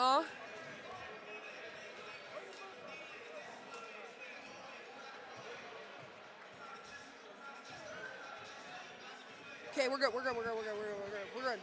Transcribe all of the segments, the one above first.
Huh? Okay, we're good. We're good. We're good. We're good. We're good. We're good. We're good.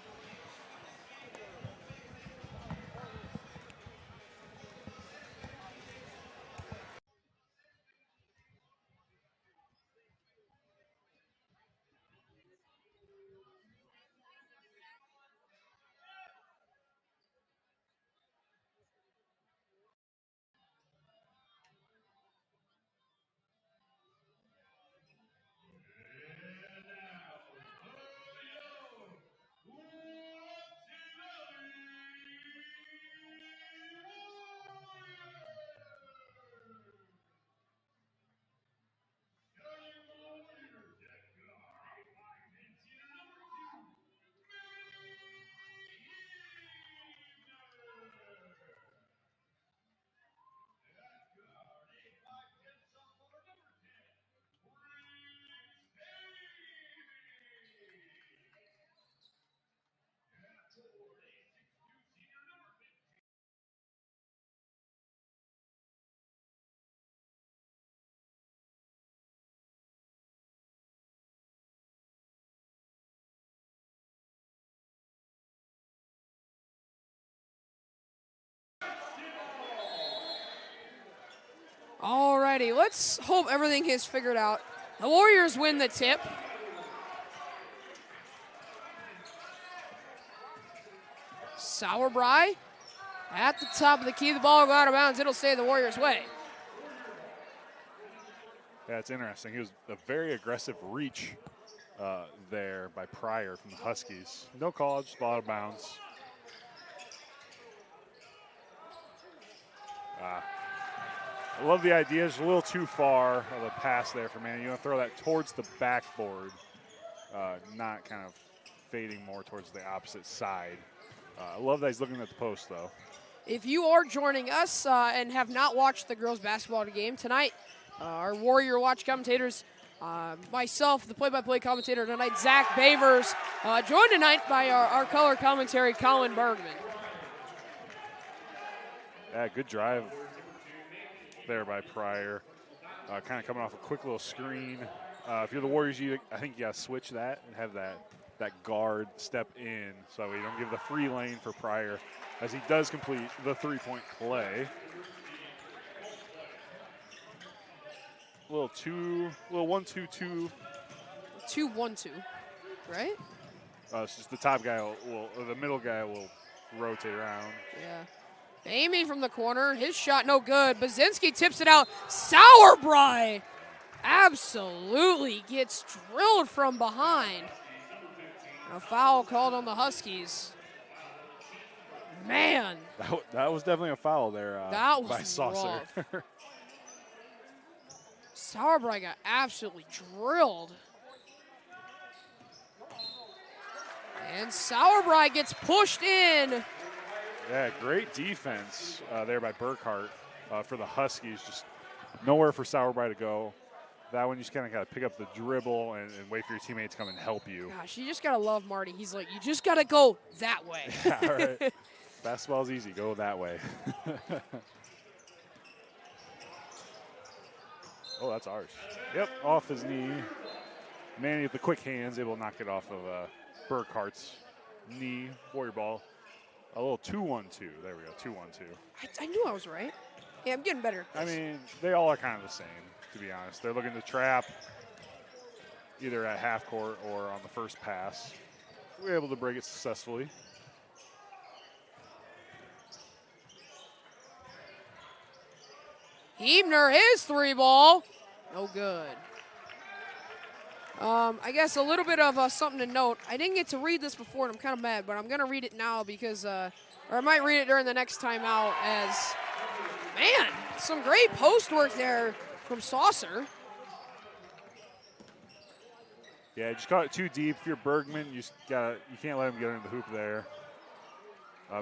Alrighty, let's hope everything is figured out. The Warriors win the tip. Sauerbrei at the top of the key. The ball will go out of bounds. It'll stay the Warriors' way. Yeah, it's interesting. He was a very aggressive reach there by Pryor from the Huskies. No call, just ball out of bounds. I love the idea. It's a little too far of a pass there for Manny. You want to throw that towards the backboard, not kind of fading more towards the opposite side. I love that he's looking at the post, though. If you are joining us and have not watched the girls' basketball game tonight, our Warrior Watch commentators, myself, the play-by-play commentator tonight, Zach Bavers, joined tonight by our color commentary, Colin Bergman. Yeah, good drive there by Pryor. Kind of coming off a quick little screen. If you're the Warriors, I think you got to switch that and have that guard step in so we don't give the free lane for Pryor as he does complete the three-point play. A little 1-2-2. 2-1-2, right? It's just the top guy or the middle guy will rotate around. Yeah. Amy from the corner, his shot no good. Bazinski tips it out. Sauerbrei absolutely gets drilled from behind. A foul called on the Huskies. Man. That was definitely a foul there that was by Saucer. Sauerbrei got absolutely drilled. And Sauerbrei gets pushed in. Yeah, great defense there by Burkhart for the Huskies. Just nowhere for Sauerbrei to go. That one you just kind of got to pick up the dribble and wait for your teammates to come and help you. Gosh, you just got to love Marty. He's like, you just got to go that way. Yeah, all right. Basketball's easy. Go that way. Oh, that's ours. Yep, off his knee. Manny with the quick hands, able to knock it off of Burkhart's knee. Warrior ball. A little 2-1-2. There we go, 2-1-2. I knew I was right. Yeah, I'm getting better. I mean, they all are kind of the same, to be honest. They're looking to trap either at half court or on the first pass. We were able to break it successfully. Hebner, his three ball. No good. I guess a little bit of something to note. I didn't get to read this before, and I'm kind of mad, but I'm going to read it now because, or I might read it during the next timeout as, man, some great post work there from Saucer. Yeah, just caught it too deep. If you're Bergman, you can't let him get into the hoop there.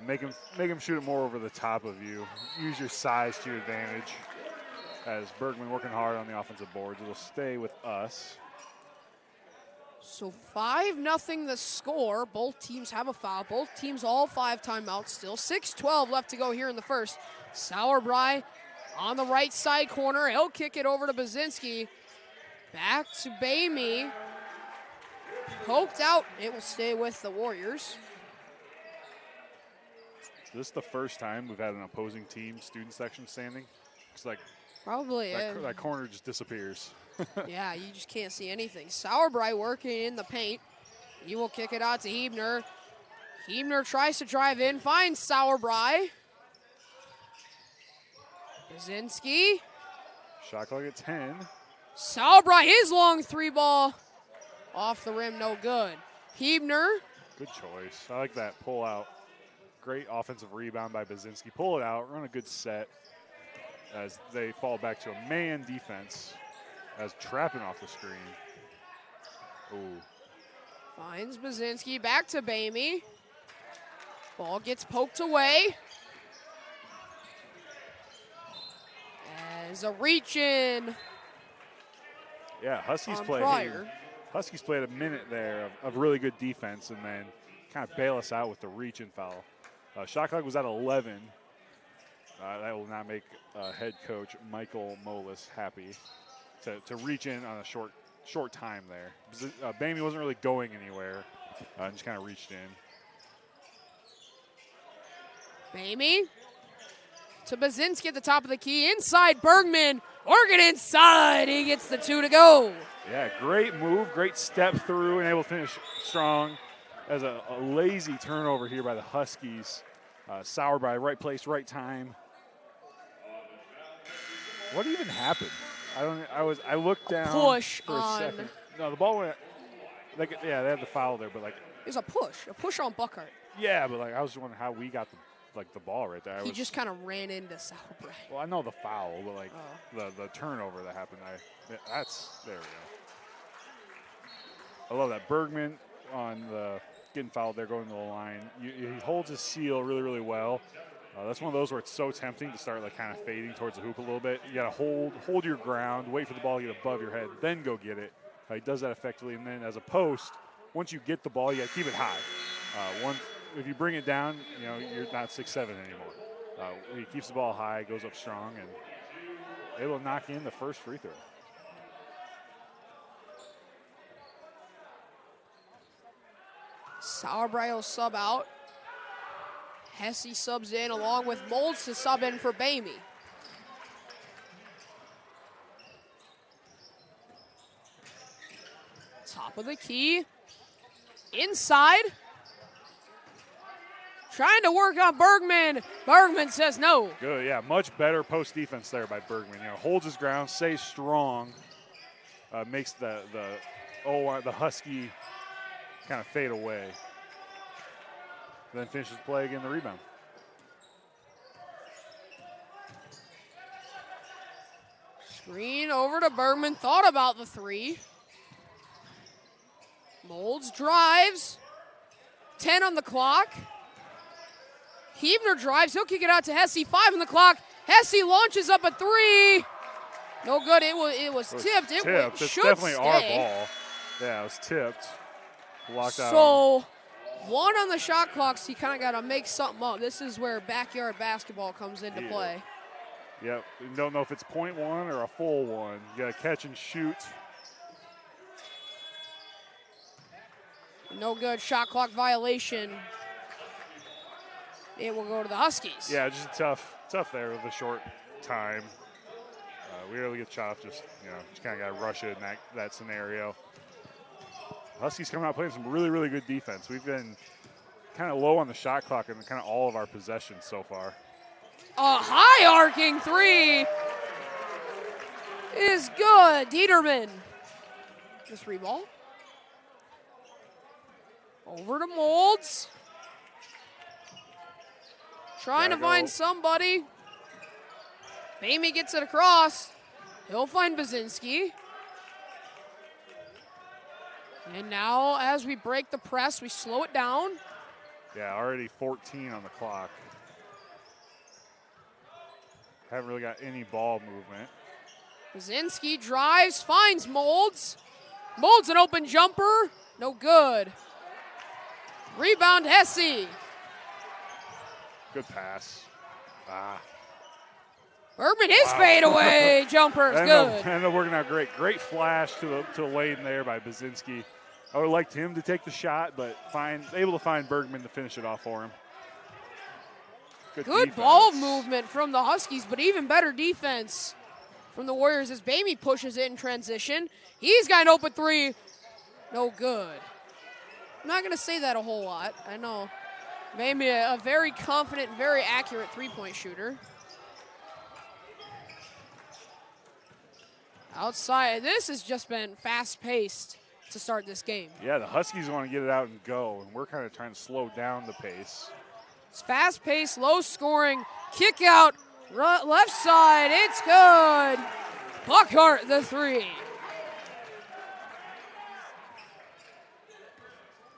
Make him shoot it more over the top of you. Use your size to your advantage. As Bergman working hard on the offensive boards, it'll stay with us. So 5-0 the score. Both teams have a foul. Both teams all 5 timeouts still. 6:12 left to go here in the first. Sauerbrei on the right side corner. He'll kick it over to Baczynski. Back to Bamey. Poked out. It will stay with the Warriors. So this is the first time we've had an opposing team student section standing. It's like Probably. that corner just disappears. Yeah, you just can't see anything. Sauerbrei working in the paint. He will kick it out to Huebner. Huebner tries to drive in, finds Sauerbrei. Baczynski. Shot clock at 10. Sauerbrei, his long 3-ball. Off the rim, no good. Huebner. Good choice. I like that pull out. Great offensive rebound by Baczynski. Pull it out, run a good set as they fall back to a man defense as trapping off the screen. Ooh. Finds Baczynski, back to Bamey. Ball gets poked away. As a reach in. Yeah, Huskies played a minute there of really good defense and then kind of bail us out with the reach in foul. Shot clock was at 11. That will not make head coach Michael Molis happy to reach in on a short time there. Bamey wasn't really going anywhere and just kind of reached in. Bamey to Baczynski at the top of the key. Inside, Bergman. Working inside. He gets the 2 to go. Yeah, great move, great step through, and able to finish strong as a lazy turnover here by the Huskies. Sauerbrei, right place, right time. What even happened? I looked down Push for a second. No, the ball went. They had the foul there, but it was a push on Buckhart. Yeah, but I was just wondering how we got the ball right there. He just kind of ran into Sauerbrei. Well, I know the foul, but the turnover that happened. There we go. I love that Bergman on the getting fouled there, going to the line. He holds his seal really, really well. That's one of those where it's so tempting to start kind of fading towards the hoop a little bit. You got to hold your ground, wait for the ball to get above your head, then go get it. He does that effectively, and then as a post, once you get the ball, you got to keep it high. If you bring it down, you're not 6'7" anymore. He keeps the ball high, goes up strong, and able to knock in the first free throw. Sauerbrei will sub out. Hesse subs in along with Molds to sub in for Bamey. Top of the key. Inside. Trying to work on Bergman. Bergman says no. Good, yeah, much better post defense there by Bergman. Holds his ground, stays strong, makes the Husky kind of fade away. Then finishes the play again, the rebound. Screen over to Bergman. Thought about the 3. Molds drives. 10 on the clock. Huebner drives. He'll kick it out to Hesse. 5 on the clock. Hesse launches up a 3. No good. It was tipped. It It's should definitely stay. our ball. Yeah, it was tipped. Locked out. So 1 on the shot clock, so you kind of got to make something up. This is where backyard basketball comes into play. Yep. You don't know if it's .1 or a full 1. You got to catch and shoot. No good. Shot clock violation. It will go to the Huskies. Yeah, just tough there with a short time. We really get shot off. Just kind of got to rush it in that scenario. Huskies coming out playing some really, really good defense. We've been kind of low on the shot clock in kind of all of our possessions so far. A high arcing 3 is good. Dieterman. The 3 ball. Over to Molds. Trying to find somebody. Bamey gets it across. He'll find Baczynski. And now as we break the press, we slow it down. Yeah, already 14 on the clock. Haven't really got any ball movement. Baczynski drives, finds Molds. Molds an open jumper. No good. Rebound, Hesse. Good pass. Bergman, his fadeaway jumper is good. Ended up working out great. Great flash to the lane there by Baczynski. I would have liked him to take the shot, but able to find Bergman to finish it off for him. Good ball movement from the Huskies, but even better defense from the Warriors as Bamey pushes it in transition. He's got an open three. No good. I'm not going to say that a whole lot. I know. Bamey, a very confident, very accurate three-point shooter. Outside, this has just been fast-paced to start this game. Yeah, the Huskies want to get it out and go, and we're kind of trying to slow down the pace. It's fast-paced, low-scoring, kick out, left side, it's good. Buckhart, the three.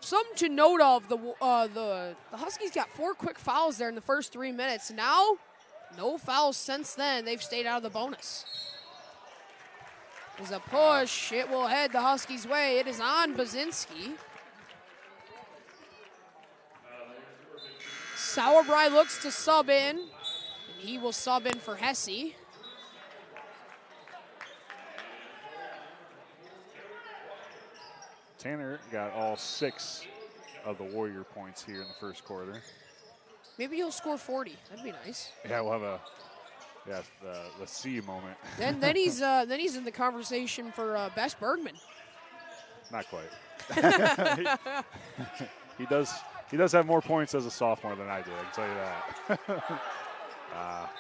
Something to note of, the Huskies got 4 quick fouls there in the first 3 minutes. Now, no fouls since then. They've stayed out of the bonus. There's a push. It will head the Huskies' way. It is on Baczynski. Sauerbrei looks to sub in, and he will sub in for Hesse. Tanner got all 6 of the Warrior points here in the first quarter. Maybe he'll score 40. That'd be nice. Yeah, we'll have the C moment. Then he's in the conversation for best Bergman. Not quite. He does have more points as a sophomore than I do, I can tell you that.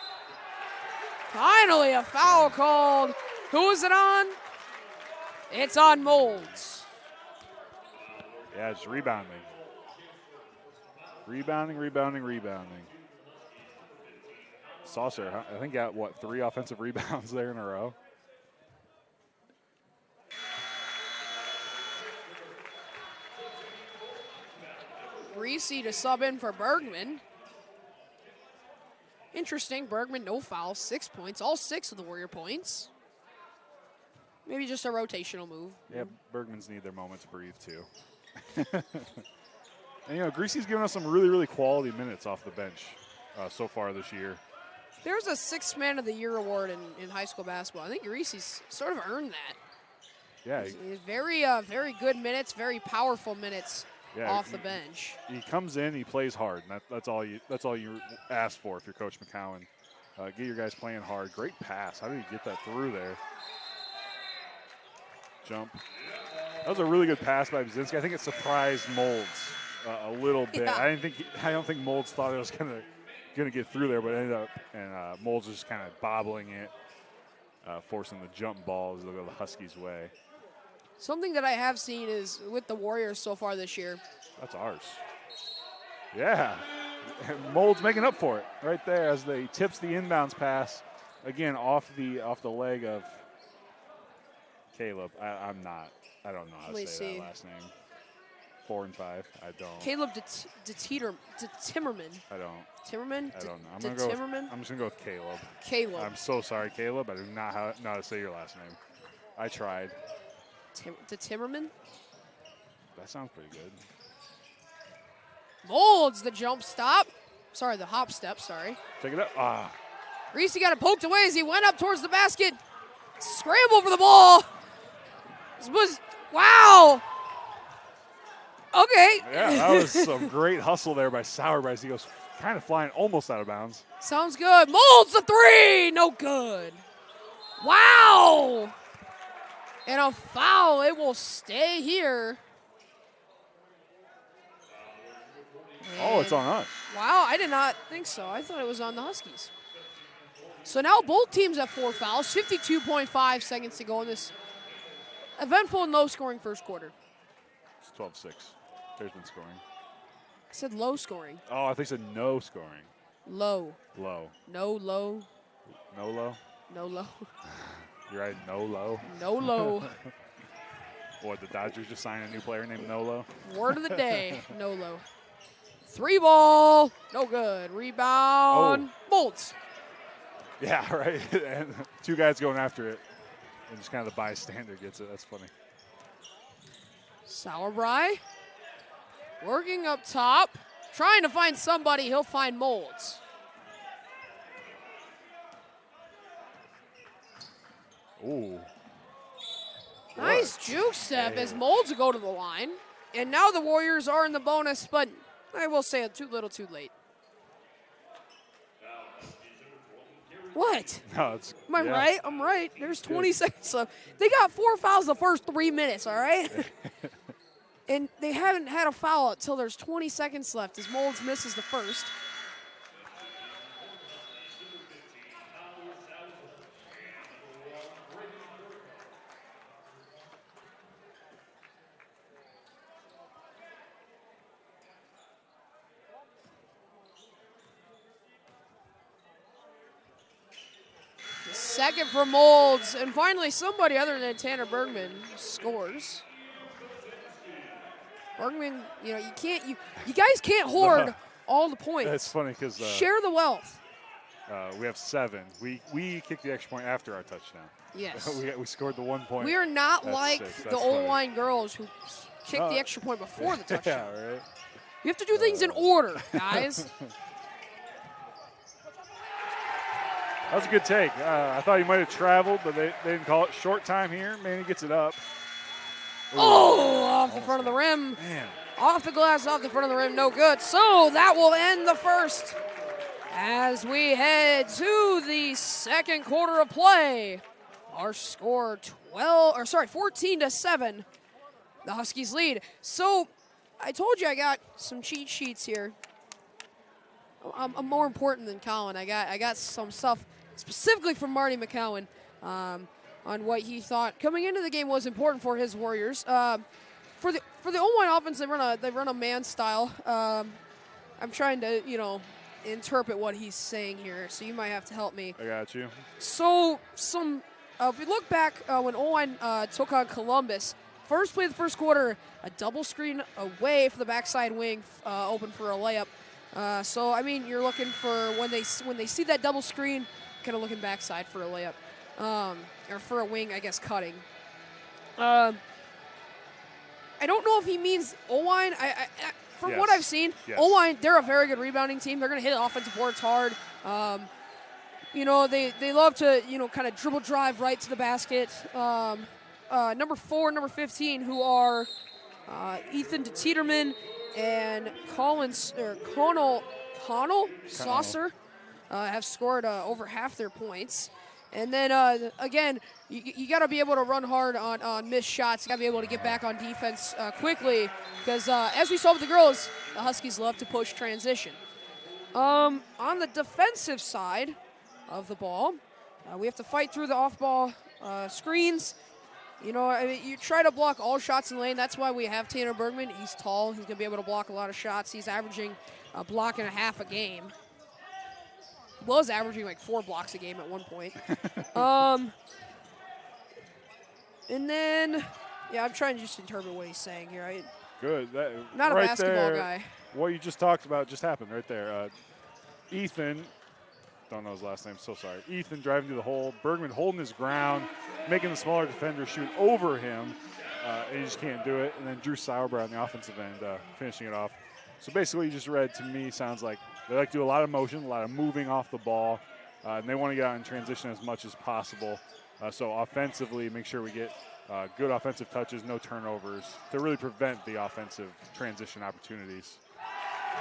Finally, a foul called. Who is it on? It's on Molds. Yeah, just rebounding. Rebounding. Saucer, I think, got, 3 offensive rebounds there in a row. Reese to sub in for Bergman. Interesting, Bergman, no foul, 6 points, all 6 of the Warrior points. Maybe just a rotational move. Yeah, Bergmans need their moment to breathe, too. And, Greasy's given us some really, really quality minutes off the bench so far this year. There's a 6th Man of the Year award in high school basketball. I think Reese's sort of earned that. Yeah. He's very good minutes, very powerful minutes off the bench. He comes in, he plays hard, and that's all you ask for if you're Coach McCowan. Get your guys playing hard. Great pass. How did he get that through there? Jump. That was a really good pass by Baczynski. I think it surprised Molds a little bit. Yeah. I don't think Molds thought it was gonna get through there, but ended up, and Molds was just kind of bobbling it, forcing the jump ball as they go the Huskies' way. Something that I have seen is with the Warriors so far this year. That's ours. Yeah. Molds making up for it right there as they tips the inbounds pass. Again, off the leg of Caleb. I don't know how to say that last name. 4 and 5. I don't. Caleb Timmerman. I don't. Timmerman? I don't know. I'm just going to go with Caleb. Caleb. I'm so sorry, Caleb. I do not know how to say your last name. I tried. Timmerman? That sounds pretty good. Molds the jump stop. Sorry, the hop step, sorry. Take it up. Reese got it poked away as he went up towards the basket. Scramble for the ball. Wow. Okay. Yeah, that was some great hustle there by Sauerbrei as he goes kind of flying almost out of bounds. Sounds good. Molds the three. No good. Wow. And a foul. It will stay here. Oh, it's on us. Wow, I did not think so. I thought it was on the Huskies. So now both teams have 4 fouls. 52.5 seconds to go in this eventful and low-scoring first quarter. It's 12-6. There's been scoring. I said low scoring. Oh, I think it said no scoring. Low. Low. No low. No low? No low. You're right, no low. No low. What, the Dodgers just signed a new player named Nolo? Word of the day, no low. 3 ball, no good. Rebound, Bolts. Yeah, right. And 2 guys going after it. And just kind of the bystander gets it. That's funny. Sauerbrei working up top, trying to find somebody. He'll find Molds. Ooh. Nice juke step as Molds go to the line. And now the Warriors are in the bonus, but I will say too little too late. What? No, it's, Am I right? I'm right. There's 20 seconds left. They got 4 fouls the first 3 minutes, all right? And they haven't had a foul until there's 20 seconds left as Molds misses the first. Second for Molds, and finally somebody other than Tanner Bergman scores. Bergman, you know, you guys can't hoard all the points. That's funny because share the wealth. We have 7. We kicked the extra point after our touchdown. Yes. we scored the 1 point. We are not That's like 6. the That's Oelwein girls who kicked the extra point before the touchdown. Yeah, right. You have to do things in order, guys. That was a good take. I thought he might have traveled, but they didn't call it. Short time here. Manny gets it up. Ooh. Oh, off the front of the rim. Man. Off the glass, off the front of the rim, no good. So that will end the first. As we head to the second quarter of play, our score 14-7. The Huskies lead. So I told you I got some cheat sheets here. I'm more important than Colin. I got some stuff specifically from Marty McCowan on what he thought coming into the game was important for his Warriors. For the Oelwein offense, they run a man style. I'm trying to interpret what he's saying here, so you might have to help me. I got you. So if we look back when Oelwein took on Columbus, first play of the first quarter, a double screen away for the backside wing, open for a layup. So I mean, you're looking for when they see that double screen, kind of looking backside for a layup, or for a wing, I guess, cutting. I don't know if he means Oelwein. From what I've seen, Oelwein, they're a very good rebounding team. They're going to hit offensive boards hard. They love to kind of dribble drive right to the basket. Number 4, number 15, who are Ethan DeTeterman and Connell Saucer, have scored over half their points. And then, again, you got to be able to run hard on missed shots. You got to be able to get back on defense quickly because, as we saw with the girls, the Huskies love to push transition. On the defensive side of the ball, we have to fight through the off-ball screens. You try to block all shots in the lane. That's why we have Tanner Bergman. He's tall. He's going to be able to block a lot of shots. He's averaging a block and a half a game. He was averaging like 4 blocks a game at one point. And then, I'm trying to just interpret what he's saying here. Good. Not right a basketball there, guy. What you just talked about just happened right there. Ethan, don't know his last name, so sorry. Ethan driving to the hole. Bergman holding his ground, making the smaller defender shoot over him. And he just can't do it. And then Drew Sauerbrei on the offensive end finishing it off. So basically what you just read to me sounds like they like to do a lot of motion, a lot of moving off the ball, and they want to get out in transition as much as possible. So offensively, make sure we get good offensive touches, no turnovers, to really prevent the offensive transition opportunities.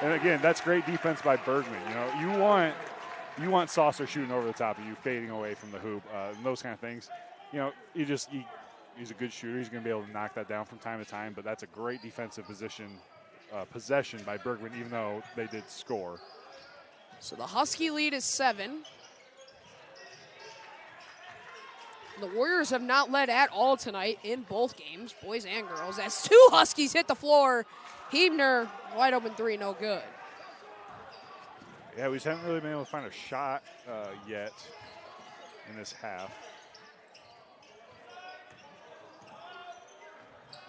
And again, that's great defense by Bergman. You want Saucer shooting over the top of you, fading away from the hoop, and those kind of things. He's a good shooter. He's going to be able to knock that down from time to time, but that's a great defensive possession by Bergman, even though they did score. So the Husky lead is 7. The Warriors have not led at all tonight in both games, boys and girls, as 2 Huskies hit the floor. Hebner, wide open 3, no good. Yeah, we just haven't really been able to find a shot yet in this half.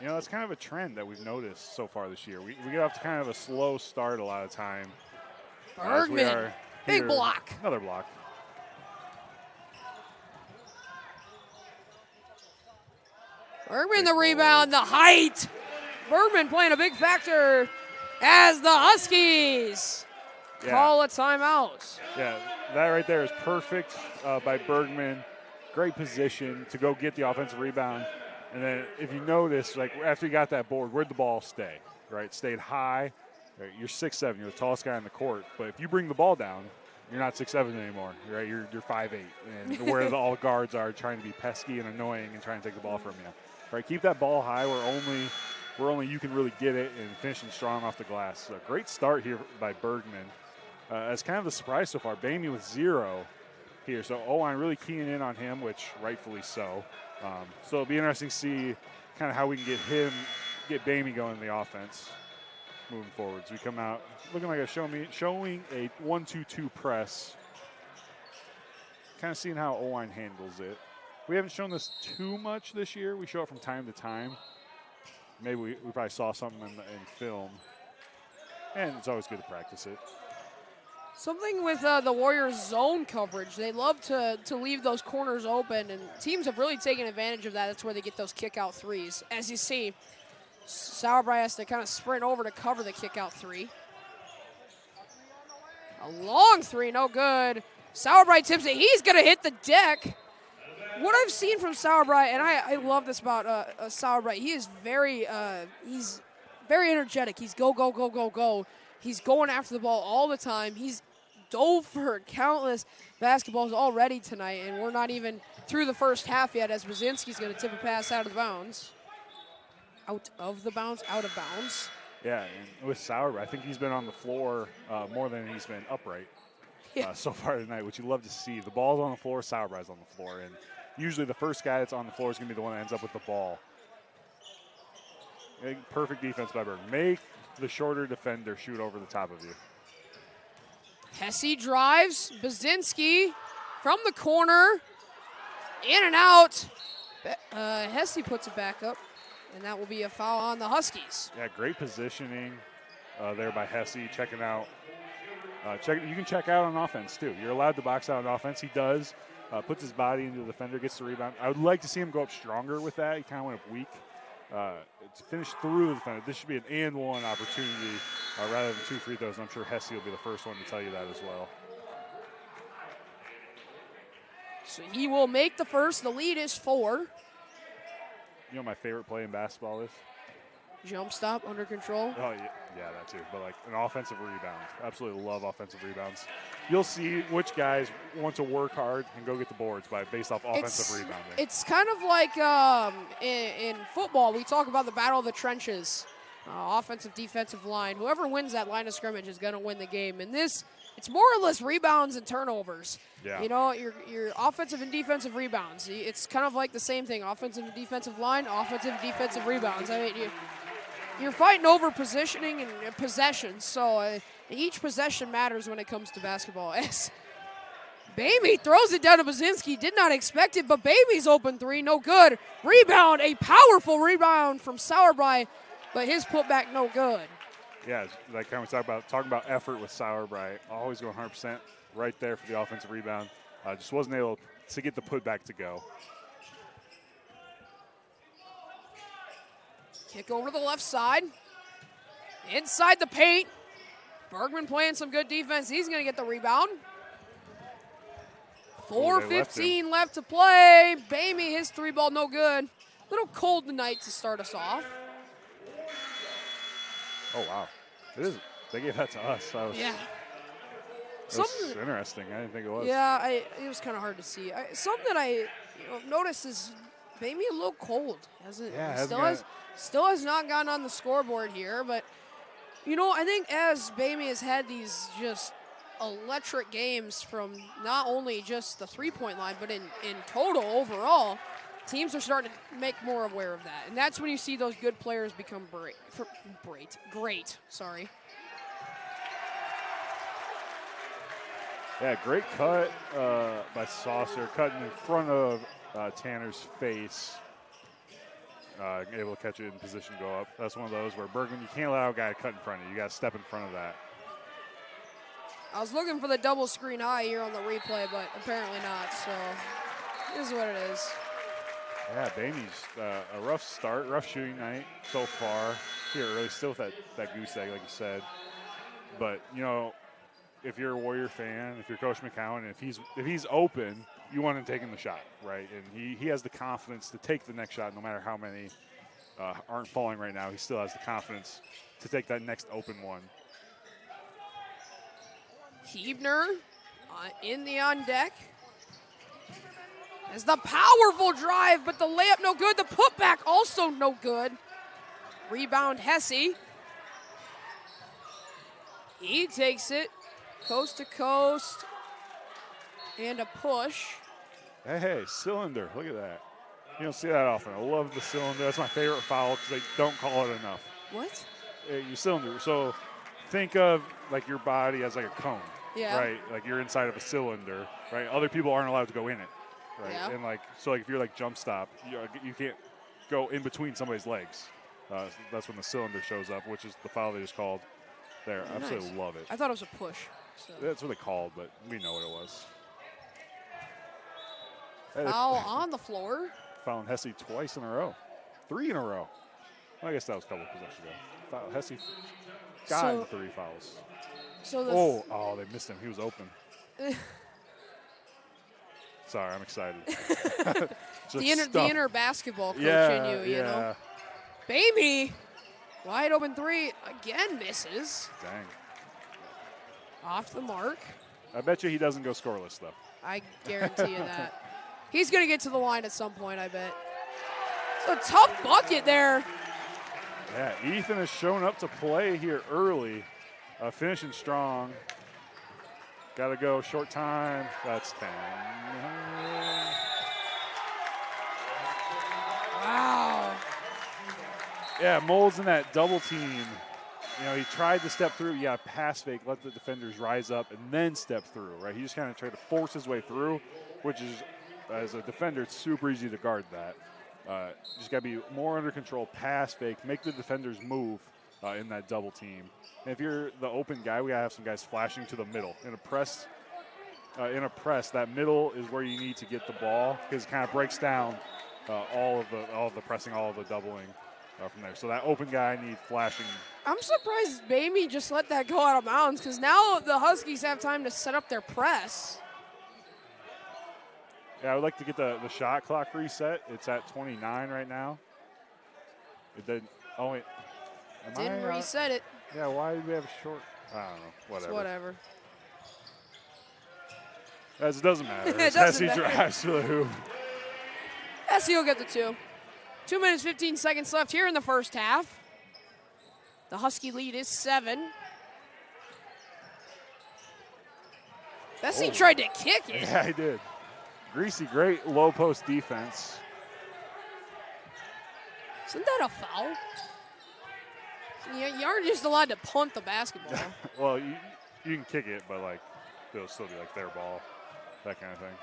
That's kind of a trend that we've noticed so far this year. We get off to kind of a slow start a lot of time. Bergman, big block. Another block. Bergman the rebound, the height. Bergman playing a big factor as the Huskies call a timeout. Yeah, that right there is perfect by Bergman. Great position to go get the offensive rebound. And then if you notice, like after you got that board, where'd the ball stay? Right, stayed high. Right? You're 6'7", you're the tallest guy on the court. But if you bring the ball down, you're not 6'7" anymore. Right, you're 5'8", and where all guards are trying to be pesky and annoying and trying to take the ball from you. Right, keep that ball high where only you can really get it and finishing strong off the glass. So great start here by Bergman. As kind of the surprise so far, Bamey with 0 here. So Oelwein really keying in on him, which rightfully so. So it'll be interesting to see kind of how we can get Bamey going in the offense moving forward. So we come out looking like showing a 1-2-2 press. Kind of seeing how Oelwein handles it. We haven't shown this too much this year. We show it from time to time. Maybe we probably saw something in film. And it's always good to practice it. Something with the Warriors' zone coverage. They love to leave those corners open, and teams have really taken advantage of that. That's where they get those kick-out threes. As you see, Sauerbrei has to kind of sprint over to cover the kick-out three. A long three, no good. Sauerbrei tips it. He's going to hit the deck. What I've seen from Sauerbrei, and I love this about Sauerbrei, he is very energetic. He's go, go, go, go, go. He's going after the ball all the time. He's dove for countless basketballs already tonight, and we're not even through the first half yet as Brzezinski's going to tip a pass out of bounds. Out of bounds. Yeah, and with Sauerbrei, I think he's been on the floor more than he's been upright so far tonight, which you love to see. The ball's on the floor, Sauerbrei's on the floor, and usually the first guy that's on the floor is going to be the one that ends up with the ball. Perfect defense by Berg. Make the shorter defender shoot over the top of you. Hesse drives. Brzezinski from the corner. In and out. Hesse puts it back up, and that will be a foul on the Huskies. Yeah, great positioning there by Hesse, checking out. You can check out on offense, too. You're allowed to box out on offense. He does. Puts his body into the defender, gets the rebound. I would like to see him go up stronger with that. He kind of went up weak. To finish through the defender, this should be an and-one opportunity rather than 2 free throws. And I'm sure Hesse will be the first one to tell you that as well. So he will make the first. The lead is 4. You know my favorite play in basketball is? Jump stop, under control. Oh, yeah, that too. But like an offensive rebound. Absolutely love offensive rebounds. You'll see which guys want to work hard and go get the boards based off offensive rebounding. It's kind of like in football, we talk about the battle of the trenches. Offensive, defensive line. Whoever wins that line of scrimmage is going to win the game. And this, it's more or less rebounds and turnovers. Yeah. You know, your offensive and defensive rebounds. It's kind of like the same thing. Offensive and defensive line, offensive and defensive rebounds. I mean, you're fighting over positioning and possessions, so each possession matters when it comes to basketball. As Bamey throws it down to Brzezinski, did not expect it, but Bamey's open three, no good. Rebound, a powerful rebound from Sauerbrei, but his putback no good. Yeah, like kind of talking about effort with Sauerbrei, always going 100% right there for the offensive rebound. Just wasn't able to get the putback to go. Kick over to the left side. Inside the paint. Bergman playing some good defense. He's going to get the rebound. 4:15 left to play. Bamey, his 3-ball, no good. A little cold tonight to start us off. Oh, wow. It is. They gave that to us. Yeah. That's interesting. I didn't think it was. Yeah, it was kind of hard to see. Something that I noticed is Bamey a little cold. Still has not gotten on the scoreboard here, but I think as Bamey has had these just electric games from not only just the 3-point line, but in total overall, teams are starting to make more aware of that. And that's when you see those good players become great. Sorry. Yeah, great cut by Saucer, cutting in front of Tanner's face. Able to catch it in position to go up. That's one of those where Bergman, you can't allow a guy to cut in front of you. You got to step in front of that. I was looking for the double screen high here on the replay, but apparently not. So this is what it is. Yeah, Bamey's a rough start, rough shooting night so far here early. Still with that goose egg, like you said. But, you know, if you're a Warrior fan, if you're Coach McCowan, if he's open, you want him taking the shot, right? And he has the confidence to take the next shot no matter how many aren't falling right now. He still has the confidence to take that next open one. Huebner in the on deck. As the powerful drive, but the layup no good. The putback also no good. Rebound Hesse. He takes it coast to coast. And a push. Hey, cylinder. Look at that. You don't see that often. I love the cylinder. That's my favorite foul because they don't call it enough. What? Your cylinder. So think of like your body as like a cone. Yeah. Right? Like you're inside of a cylinder, right? Other people aren't allowed to go in it. Right? Yeah. And like, so like if you're like jump stop, you can't go in between somebody's legs. That's when the cylinder shows up, which is the foul they just called there. I absolutely love it. I thought it was a push. So. That's what they called, but we know what it was. Foul on the floor. Fouling Hesse twice in a row. 3 in a row. Well, I guess that was a couple of possessions ago. Hesse got 3 fouls. So they missed him. He was open. Sorry, I'm excited. the inner basketball coach in you know. Bamey, wide open 3, again misses. Dang. Off the mark. I bet you he doesn't go scoreless, though. I guarantee you that. He's going to get to the line at some point, I bet. It's a tough bucket there. Yeah, Ethan has shown up to play here early, finishing strong. Got to go short time. That's 10. Wow. Yeah, Mold's in that double team. You know, he tried to step through. Yeah, pass fake, let the defenders rise up, and then step through, right? He just kind of tried to force his way through, which is, as a defender, it's super easy to guard that. Just got to be more under control, pass fake, make the defenders move in that double team. And if you're the open guy, we got to have some guys flashing to the middle. In a press, that middle is where you need to get the ball because it kind of breaks down all of the pressing, all of the doubling from there. So that open guy needs flashing. I'm surprised Bamey just let that go out of bounds because now the Huskies have time to set up their press. Yeah, I would like to get the shot clock reset. It's at 29 right now. It didn't. Oh wait. Didn't reset it. Yeah, why did we have a short? I don't know. Whatever. It's whatever. As it doesn't matter. It doesn't matter. Drives to the hoop. Hesse will get the 2. 2 minutes, 15 seconds left here in the first half. The Husky lead is 7. Bessie tried to kick it. Yeah, he did. Greasy, great low post defense. Isn't that a foul? You aren't just allowed to punt the basketball. Well, you can kick it, but like it'll still be like their ball, that kind of thing.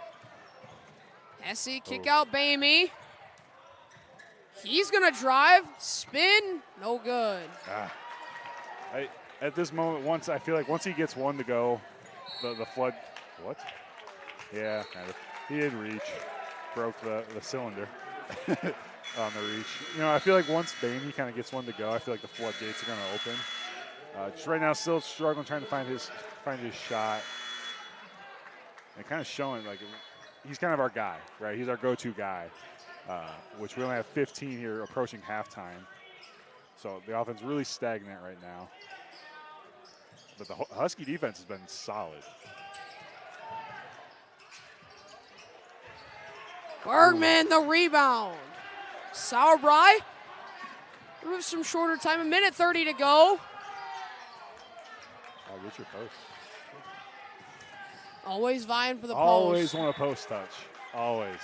Hesse kick out Bamey. He's gonna drive, spin, no good. At this moment, once he gets one to go, the flood. What? Yeah, kind of. He did reach, broke the cylinder on the reach. You know, I feel like once Bamey kind of gets one to go, I feel like the floodgates are going to open. Just right now, still struggling, trying to find his shot, and kind of showing like he's kind of our guy, right? He's our go-to guy, which we only have 15 here approaching halftime. So the offense really stagnant right now. But the Husky defense has been solid. Bergman, the rebound. Sauerbrei with some shorter time, 1:30 to go. Oh, get your post. Always vying for the post. Always want a post touch. Always.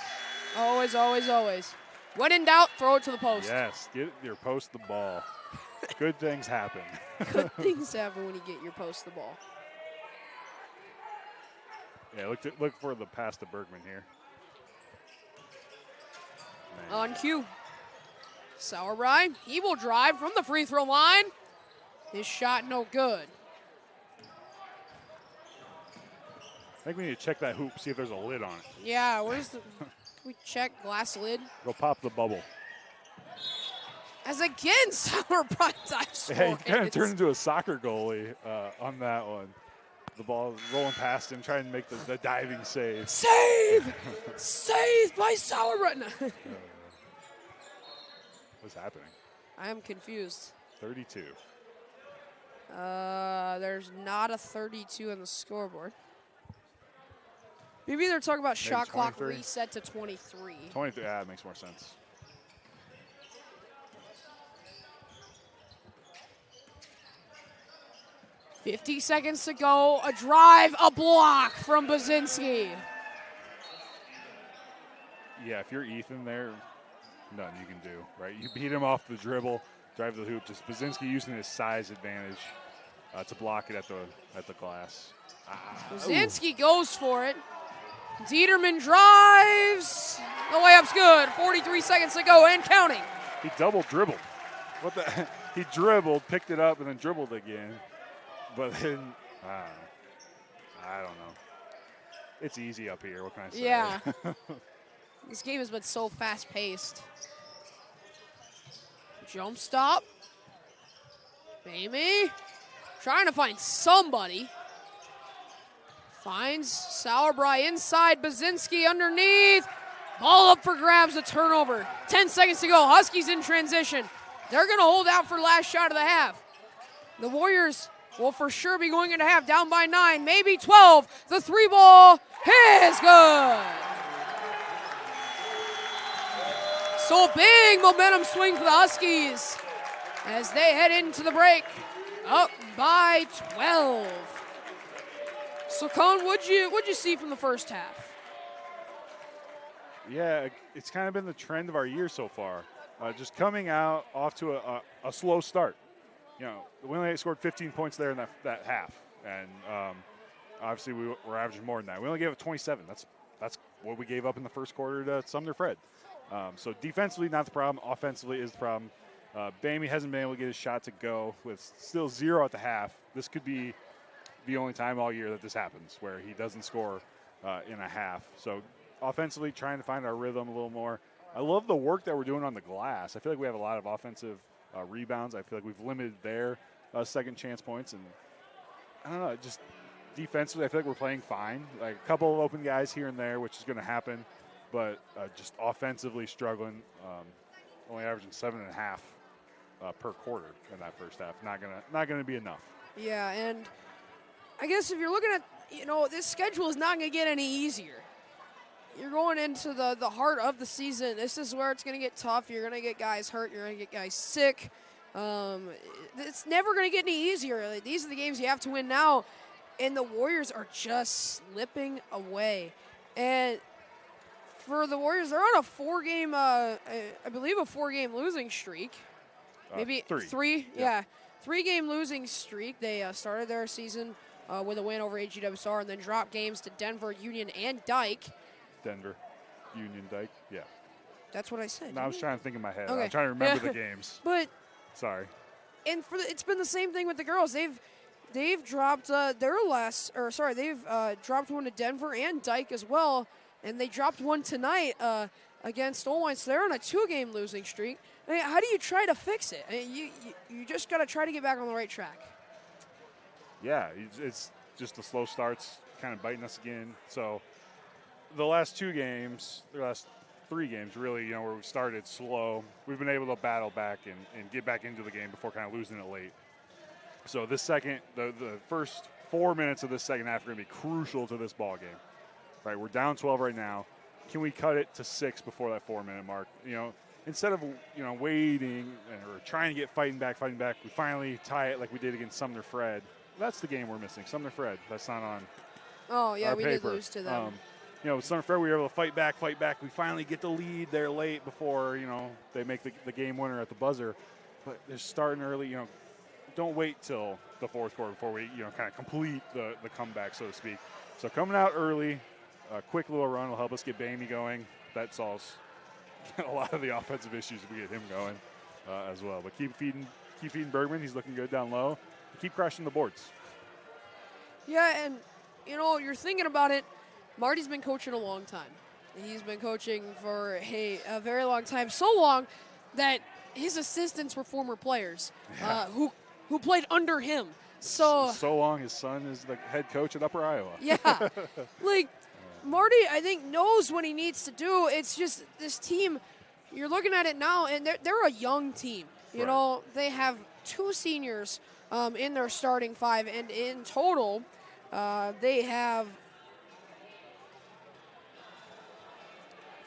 Always, always, always. When in doubt, throw it to the post. Yes, get your post the ball. Good things happen. Good things happen when you get your post the ball. Yeah, look for the pass to Bergman here. Man. On cue. Sauerbrei, he will drive from the free throw line. His shot no good. I think we need to check that hoop, see if there's a lid on it. Yeah, where's the... We check glass lid. Go pop the bubble. As again, Sauer Prime dives for Yeah, he it. kind of turned into a soccer goalie on that one. The ball rolling past him, trying to make the diving save. Save! Saved by Sauer Prime. What's happening? I am confused. 32. There's not a 32 on the scoreboard. Maybe they're talking about shot clock 23? reset to 23. 23, yeah, that makes more sense. $50 seconds to go. A drive, a block from Baczynski. Yeah, if you're Ethan there, nothing you can do, right? You beat him off the dribble, drive to the hoop. Just Baczynski using his size advantage to block it at the glass. Baczynski goes for it. Dieterman drives. The layup's good. 43 seconds to go and counting. He double dribbled. What the? He dribbled, picked it up, and then dribbled again. But then, I don't know. It's easy up here. What can I say? Yeah. This game has been so fast-paced. Jump stop. Amy trying to find somebody. Finds Sauerbrei inside. Baczynski underneath. Ball up for grabs, a turnover. 10 seconds to go. Huskies in transition. They're going to hold out for last shot of the half. The Warriors will for sure be going into half down by 9, maybe 12. The three ball is good. So a big momentum swing for the Huskies as they head into the break. Up by 12. So, Colin, what'd you see from the first half? Yeah, it's kind of been the trend of our year so far. Just coming out off to a slow start. You know, we only scored 15 points there in that half, and obviously we were averaging more than that. We only gave up 27. That's what we gave up in the first quarter to Sumner Fred. So defensively, not the problem. Offensively is the problem. Bamey hasn't been able to get his shot to go with still 0 at the half. This could be the only time all year that this happens, where he doesn't score in a half. So offensively, trying to find our rhythm a little more. I love the work that we're doing on the glass. I feel like we have a lot of offensive rebounds. I feel like we've limited their second chance points. And I don't know, just defensively, I feel like we're playing fine. Like a couple of open guys here and there, which is going to happen. But just offensively struggling, only averaging 7.5 per quarter in that first half. Not gonna be enough. Yeah, and I guess if you're looking at, this schedule is not going to get any easier. You're going into the heart of the season. This is where it's going to get tough. You're going to get guys hurt. You're going to get guys sick. It's never going to get any easier. These are the games you have to win now, and the Warriors are just slipping away. And for the Warriors, they're on a 4-game, I believe a 4-game losing streak. Maybe 3. Yeah. 3-game losing streak. They started their season with a win over AGWSR and then dropped games to Denver, Union, and Dyke. Denver, Union, Dyke, yeah. That's what I said. No, I was trying to think in my head. Okay. I'm trying to remember the games. But sorry. And it's been the same thing with the girls. They've dropped they've dropped one to Denver and Dyke as well, and they dropped one tonight against Oelwein. So they're on a 2-game losing streak. I mean, how do you try to fix it? I mean, you just got to try to get back on the right track. Yeah, it's just the slow starts kind of biting us again. So the last 3 games, really, where we started slow, we've been able to battle back and get back into the game before kind of losing it late. So this the first 4 minutes of this second half are going to be crucial to this ball game. Right, we're down 12 right now. Can we cut it to 6 before that 4-minute mark? Instead of waiting or trying to get fighting back, we finally tie it like we did against Sumner Fred. That's the game we're missing. Sumner Fred. That's not on. Oh yeah, we paper. did lose to them. With Sumner Fred, we were able to fight back. We finally get the lead there late before they make the game winner at the buzzer. But they're starting early. Don't wait till the fourth quarter before we kind of complete the comeback, so to speak. So coming out early, a quick little run will help us get Bamey going. That solves a lot of the offensive issues if we get him going as well. But keep feeding Bergman. He's looking good down low. Keep crushing the boards. Yeah, and you're thinking about it. Marty's been coaching a long time. He's been coaching for a very long time, so long that his assistants were former players who played under him. So long his son is the head coach at Upper Iowa. Yeah. Like, Marty, I think, knows what he needs to do. It's just this team, you're looking at it now, and they're a young team. You know, they have 2 seniors in their starting 5, and in total, they have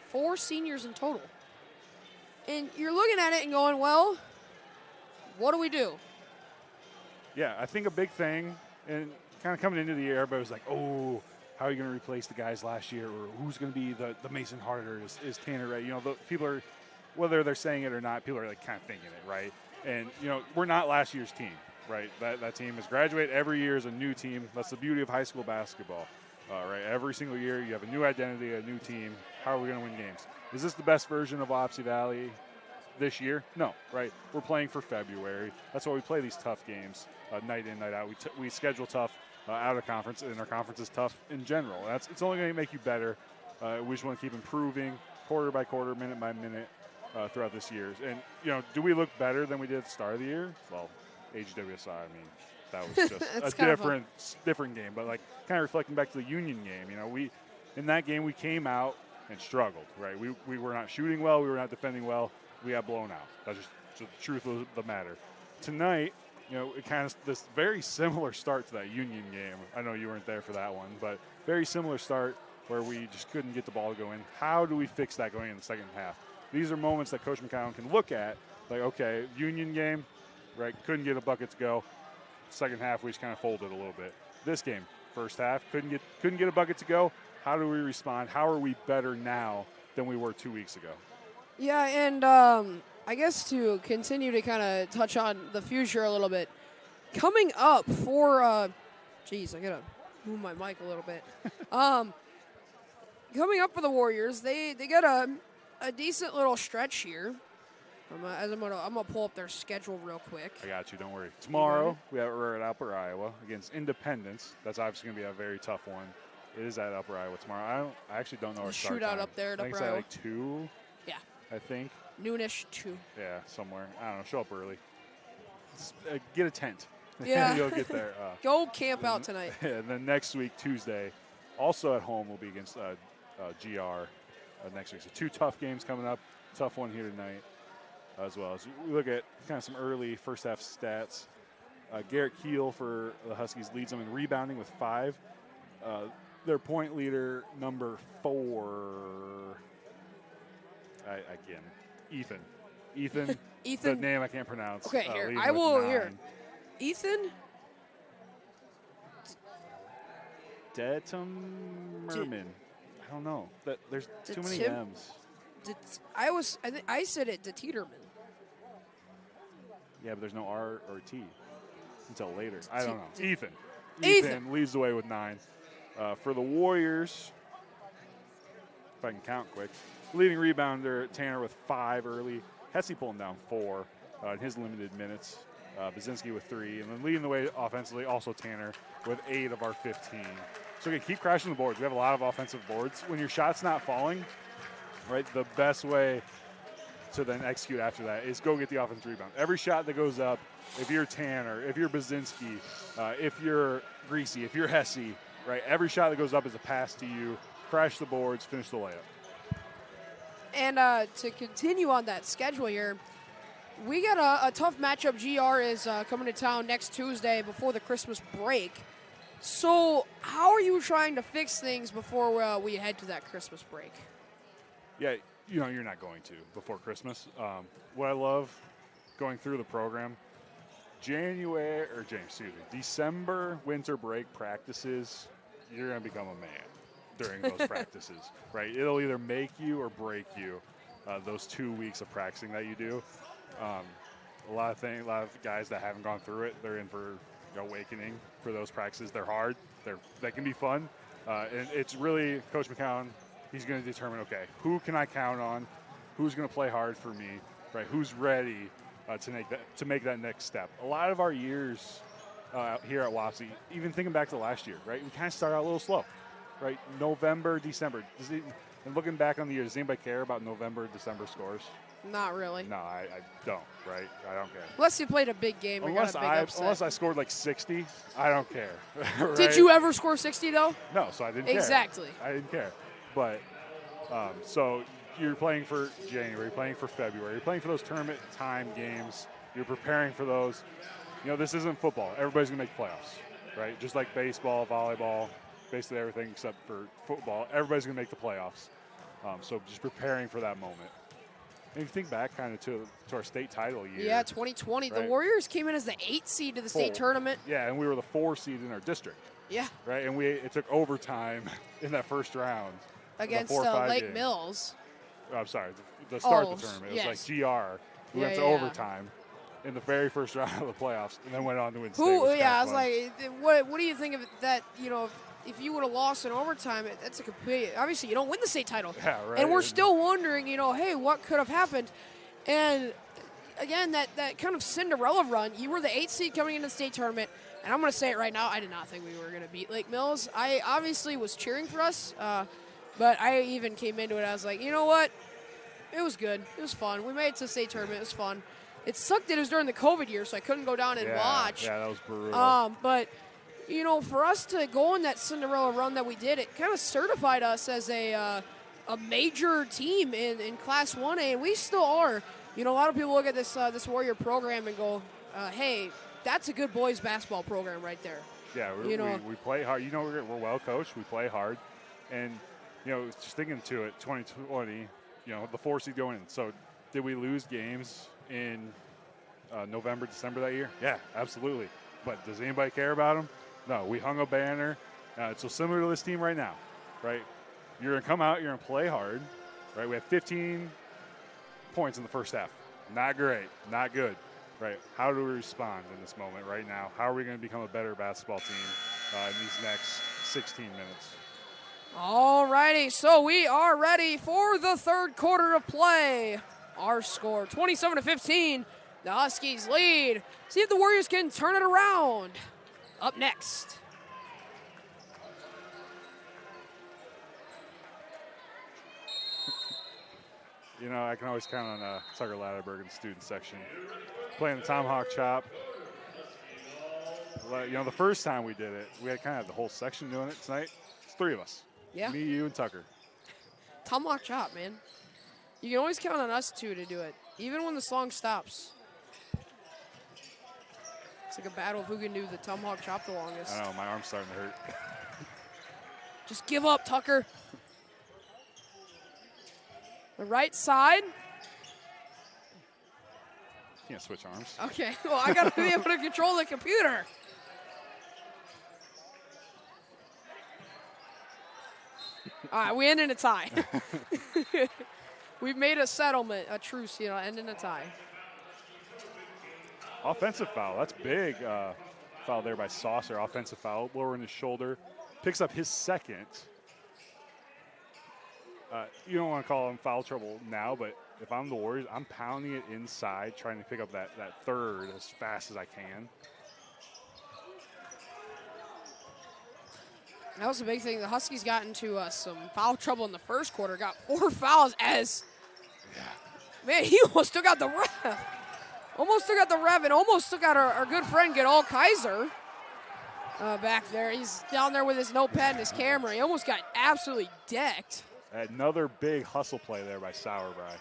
4 seniors in total. And you're looking at it and going, well, what do we do? Yeah, I think a big thing, and kind of coming into the year, everybody was like, oh, how are you going to replace the guys last year, or who's going to be the Mason Harder? Is Tanner ready? You know, people are, whether they're saying it or not, people are like kind of thinking it, right? And, you know, we're not last year's team, right? That team has graduated every year as a new team. That's the beauty of high school basketball, right? Every single year you have a new identity, a new team. How are we going to win games? Is this the best version of Wapsie Valley this year? No, right? We're playing for February. That's why we play these tough games, night in, night out. We schedule tough out of conference, and our conference is tough in general. It's only going to make you better. We just want to keep improving quarter by quarter, minute by minute throughout this year. And, you know, do we look better than we did at the start of the year? Well, HWSI, I mean, that was just a different game. But, like, kind of reflecting back to the Union game, you know, in that game we came out and struggled, right? We were not shooting well. We were not defending well. We got blown out. That's just the truth of the matter. Tonight, you know, it kind of this very similar start to that Union game. I know you weren't there for that one, but very similar start where we just couldn't get the ball to go in. How do we fix that going in the second half? These are moments that Coach McCown can look at, like, okay, Union game, right, couldn't get a bucket to go. Second half, we just kind of folded a little bit. This game, first half, couldn't get a bucket to go. How do we respond? How are we better now than we were 2 weeks ago? Yeah, and I guess to continue to kind of touch on the future a little bit, coming up for, I gotta move my mic a little bit. Coming up for the Warriors, they got a decent little stretch here. I'm gonna pull up their schedule real quick. I got you. Don't worry. Tomorrow we're at Upper Iowa against Independence. That's obviously gonna be a very tough one. It is at Upper Iowa tomorrow. I actually don't know our start shootout time. up there at I think Upper Iowa. It's at like 2. Yeah. I think. Noonish 2. Yeah, somewhere. I don't know. Show up early. Get a tent. Yeah. You'll get there. Go camp out tonight. And then next week, Tuesday, also at home, will be against GR next week. So 2 tough games coming up. Tough one here tonight as well. As we look at kind of some early first half stats, Garrett Keel for the Huskies leads them in rebounding with 5. Their point leader, number 4, Ethan. Ethan. The name I can't pronounce. Okay, here. I will hear. Ethan? Detemmerman. I don't know. There's too many M's. I said it to Teeterman. Yeah, but there's no R or T until later. I don't know. Ethan. Ethan leads the way with 9. For the Warriors, if I can count quick, leading rebounder Tanner with 5 early. Hesse pulling down 4 in his limited minutes. Bazinski with 3. And then leading the way offensively, also Tanner with 8 of our 15. So we can keep crashing the boards. We have a lot of offensive boards. When your shot's not falling, right, the best way to then execute after that is go get the offensive rebound. Every shot that goes up, if you're Tanner, if you're Bazinski, if you're Greasy, if you're Hesse, right, every shot that goes up is a pass to you. Crash the boards, finish the layup. And to continue on that schedule here, we got a tough matchup. GR is coming to town next Tuesday before the Christmas break. So how are you trying to fix things before we head to that Christmas break? Yeah, you know, you're not going to before Christmas. What I love going through the program, December winter break practices, you're going to become a man during those practices, right? It'll either make you or break you, those 2 weeks of practicing that you do. A lot of guys that haven't gone through it, they're in for awakening for those practices. They're hard. They can be fun. And it's really Coach McCown, he's going to determine, okay, who can I count on? Who's going to play hard for me, right? Who's ready to make that next step? A lot of our years here at Wapsie, even thinking back to last year, right? We kind of started out a little slow, right? November, December. And looking back on the year, does anybody care about November, December scores? Not really. No, I don't, right? I don't care. Unless you played a big game and got a big upset. Unless I scored like 60, I don't care. Right? Did you ever score 60, though? No, so I didn't care. Exactly. I didn't care. But, so you're playing for January, you're playing for February, you're playing for those tournament time games, you're preparing for those. You know, this isn't football. Everybody's going to make playoffs, right? Just like baseball, volleyball, basically everything except for football. Everybody's going to make the playoffs. So just preparing for that moment. And if you think back kind of to our state title year. Yeah, 2020. Right? The Warriors came in as the 8th seed to the state tournament. Yeah, and we were the 4 seed in our district. Yeah. Right, and it took overtime in that first round. Against Lake Mills. Oh, I'm sorry, the start of the tournament. It was like GR. We went to overtime in the very first round of the playoffs and then went on to win state. Yeah, I was like, what do you think of that, you know, if you would have lost in overtime, that's a complete. Obviously, you don't win the state title. Yeah, right. And we're still wondering, you know, hey, what could have happened? And again, that kind of Cinderella run. You were the 8th seed coming into the state tournament, and I'm going to say it right now. I did not think we were going to beat Lake Mills. I obviously was cheering for us, but I even came into it. I was like, you know what? It was good. It was fun. We made it to the state tournament. It was fun. It sucked that it was during the COVID year, so I couldn't go down and watch. Yeah, that was brutal. But you know, for us to go on that Cinderella run that we did, it kind of certified us as a major team in Class 1A, and we still are. You know, a lot of people look at this Warrior program and go, hey, that's a good boys basketball program right there. Yeah, we play hard. You know, we're well coached. We play hard. And, you know, just thinking to it, 2020, you know, the 4 seed going in. So did we lose games in November, December that year? Yeah, absolutely. But does anybody care about them? No, we hung a banner. So similar to this team right now, right? You're going to come out, you're going to play hard, right? We had 15 points in the first half. Not great, not good, right? How do we respond in this moment right now? How are we going to become a better basketball team in these next 16 minutes? All righty, so we are ready for the third quarter of play. Our score, 27-15. The Huskies lead. See if the Warriors can turn it around. Up next. You know, I can always count on Tucker Latterberg in the student section. Playing the Tomahawk Chop. You know, the first time we did it, we had kind of the whole section doing it tonight. It's 3 of us. Yeah. Me, you, and Tucker. Tomahawk Chop, man. You can always count on us two to do it, even when the song stops. It's like a battle of who can do the Tomahawk Chop the longest. I know, my arm's starting to hurt. Just give up, Tucker. The right side. Can't switch arms. Okay, well, I got to be able to control the computer. All right, we end in a tie. We've made a settlement, a truce, you know, end in a tie. Offensive foul. That's big. Foul there by Saucer. Offensive foul. Lowering his shoulder. Picks up his second. You don't want to call him foul trouble now, but if I'm the Warriors, I'm pounding it inside, trying to pick up that third as fast as I can. That was a big thing. The Huskies got into some foul trouble in the first quarter. Got 4 fouls as, man, he almost took out the ref. Almost took out the ref and almost took out our good friend, Gadol Kaiser, back there. He's down there with his notepad and his camera. He almost got absolutely decked. Another big hustle play there by Sauerbrei.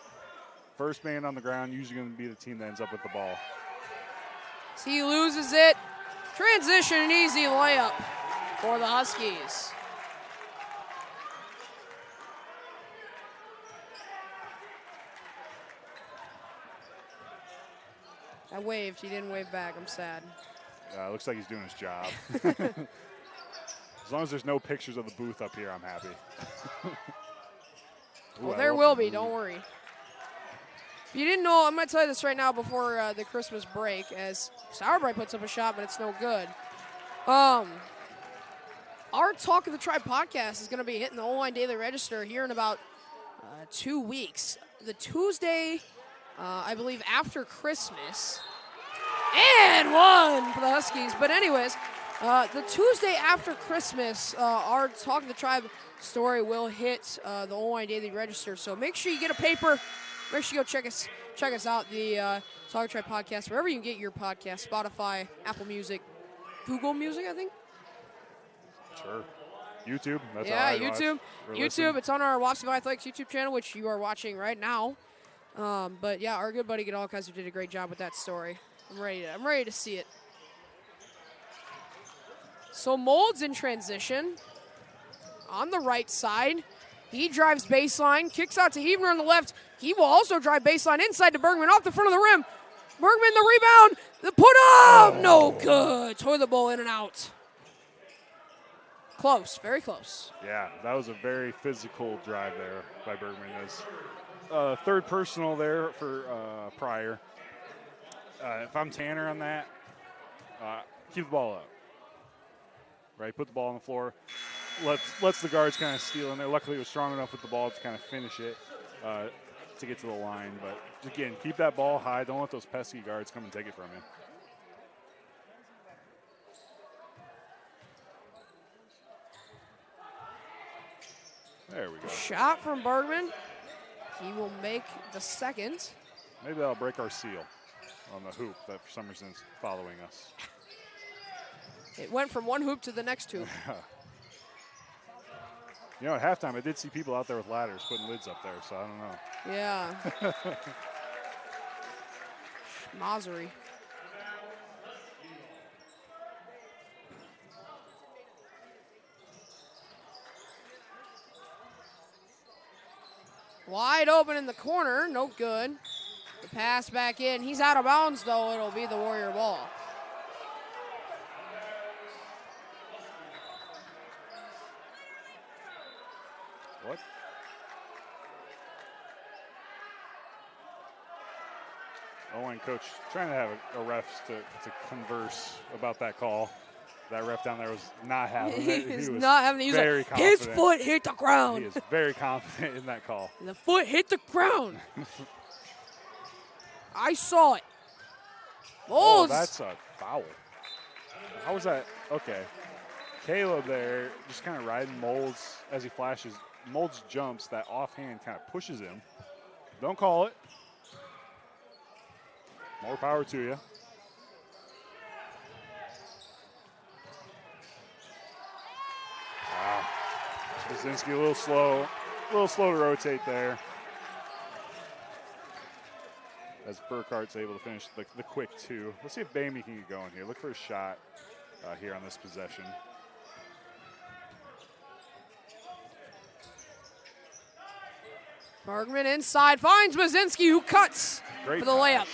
First man on the ground, usually going to be the team that ends up with the ball. So he loses it. Transition, an easy layup for the Huskies. I waved. He didn't wave back. I'm sad. Looks like he's doing his job. As long as there's no pictures of the booth up here, I'm happy. Ooh, well, there will be. Don't worry. If you didn't know, I'm going to tell you this right now before the Christmas break, as Sauerbrei puts up a shot, but it's no good. Our Talk of the Tribe podcast is going to be hitting the Oelwein Daily Register here in about 2 weeks. The Tuesday, I believe, after Christmas. And one for the Huskies. But anyways, The Tuesday after Christmas, our Talk of the Tribe story will hit the Oelwein Daily Register. So make sure you get a paper. Make sure you go check us out, the Talk of the Tribe podcast, wherever you can get your podcast, Spotify, Apple Music, Google Music, I think. Sure. YouTube. That's yeah, how YouTube. YouTube. It's on our Wapsie Athletics YouTube channel, which you are watching right now. But yeah, our good buddy Goodall Kaiser did a great job with that story. I'm ready to see it. So Molds in transition on the right side. He drives baseline, kicks out to Hebner on the left. He will also drive baseline inside to Bergman off the front of the rim. Bergman the rebound, the put up, no good. Toilet bowl in and out. Close, very close. Yeah, that was a very physical drive there by Bergman. There's third personal there for Pryor. If I'm Tanner on that, keep the ball up. Right, put the ball on the floor. Lets the guards kind of steal in there. Luckily, it was strong enough with the ball to kind of finish it to get to the line. But again, keep that ball high. Don't let those pesky guards come and take it from you. There we go. Shot from Bergman. He will make the second. Maybe that'll break our seal on the hoop that for some reason is following us. It went from one hoop to the next hoop. You know, at halftime, I did see people out there with ladders putting lids up there, so I don't know. Yeah. Schmazzery. Wide open in the corner, no good. The pass back in. He's out of bounds, though. It'll be the Warrior ball. What? Owen coach trying to have a refs to converse about that call. That ref down there was not having it. He was was not having it. He was very like, confident. his foot hit the ground. He is very confident in that call. The foot hit the ground. I saw it. Oh, that's a foul. How was that? Okay. Caleb there just kind of riding Molds as he flashes. Molds jumps. That offhand kind of pushes him. Don't call it. More power to you. Wow. Brzezinski a little slow to rotate there. As Burkhart's able to finish the quick two. Let's see if Bamey can get going here. Look for a shot here on this possession. Bergman inside finds Brzezinski, who cuts for the layup.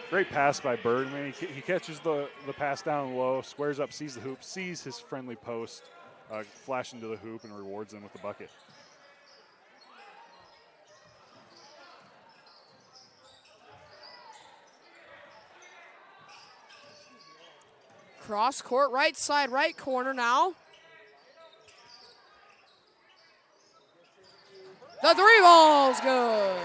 Great pass by Bergman. He catches the pass down low, squares up, sees the hoop, sees his friendly post, flash into the hoop, and rewards them with the bucket. Cross court, right side, right corner now. The three ball's good.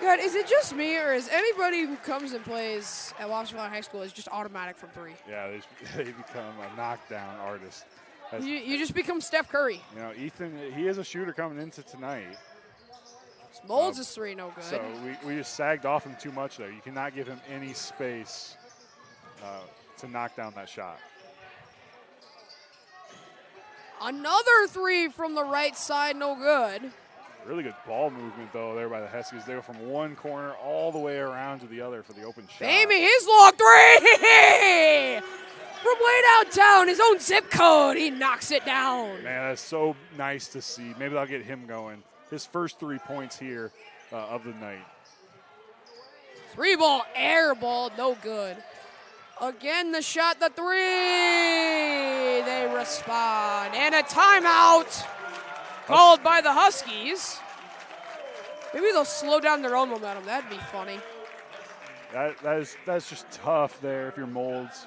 God, is it just me, or is anybody who comes and plays at Wapsie High School is just automatic from three? Yeah, they become a knockdown artist. You just become Steph Curry. You know, Ethan, he is a shooter coming into tonight. Molds is three, no good. So we just sagged off him too much there. You cannot give him any space to knock down that shot. Another three from the right side, no good. Really good ball movement, though, there by the Huskies. They go from one corner all the way around to the other for the open shot. Bamey, his long three! From way downtown, his own zip code, he knocks it down. Man, that's so nice to see. Maybe that'll get him going. His first 3 points here of the night. Three ball, air ball, no good. Again, the shot, the three. They respond. And a timeout called by the Huskies. Maybe they'll slow down their own momentum. That'd be funny. That's just tough there if you're Molds.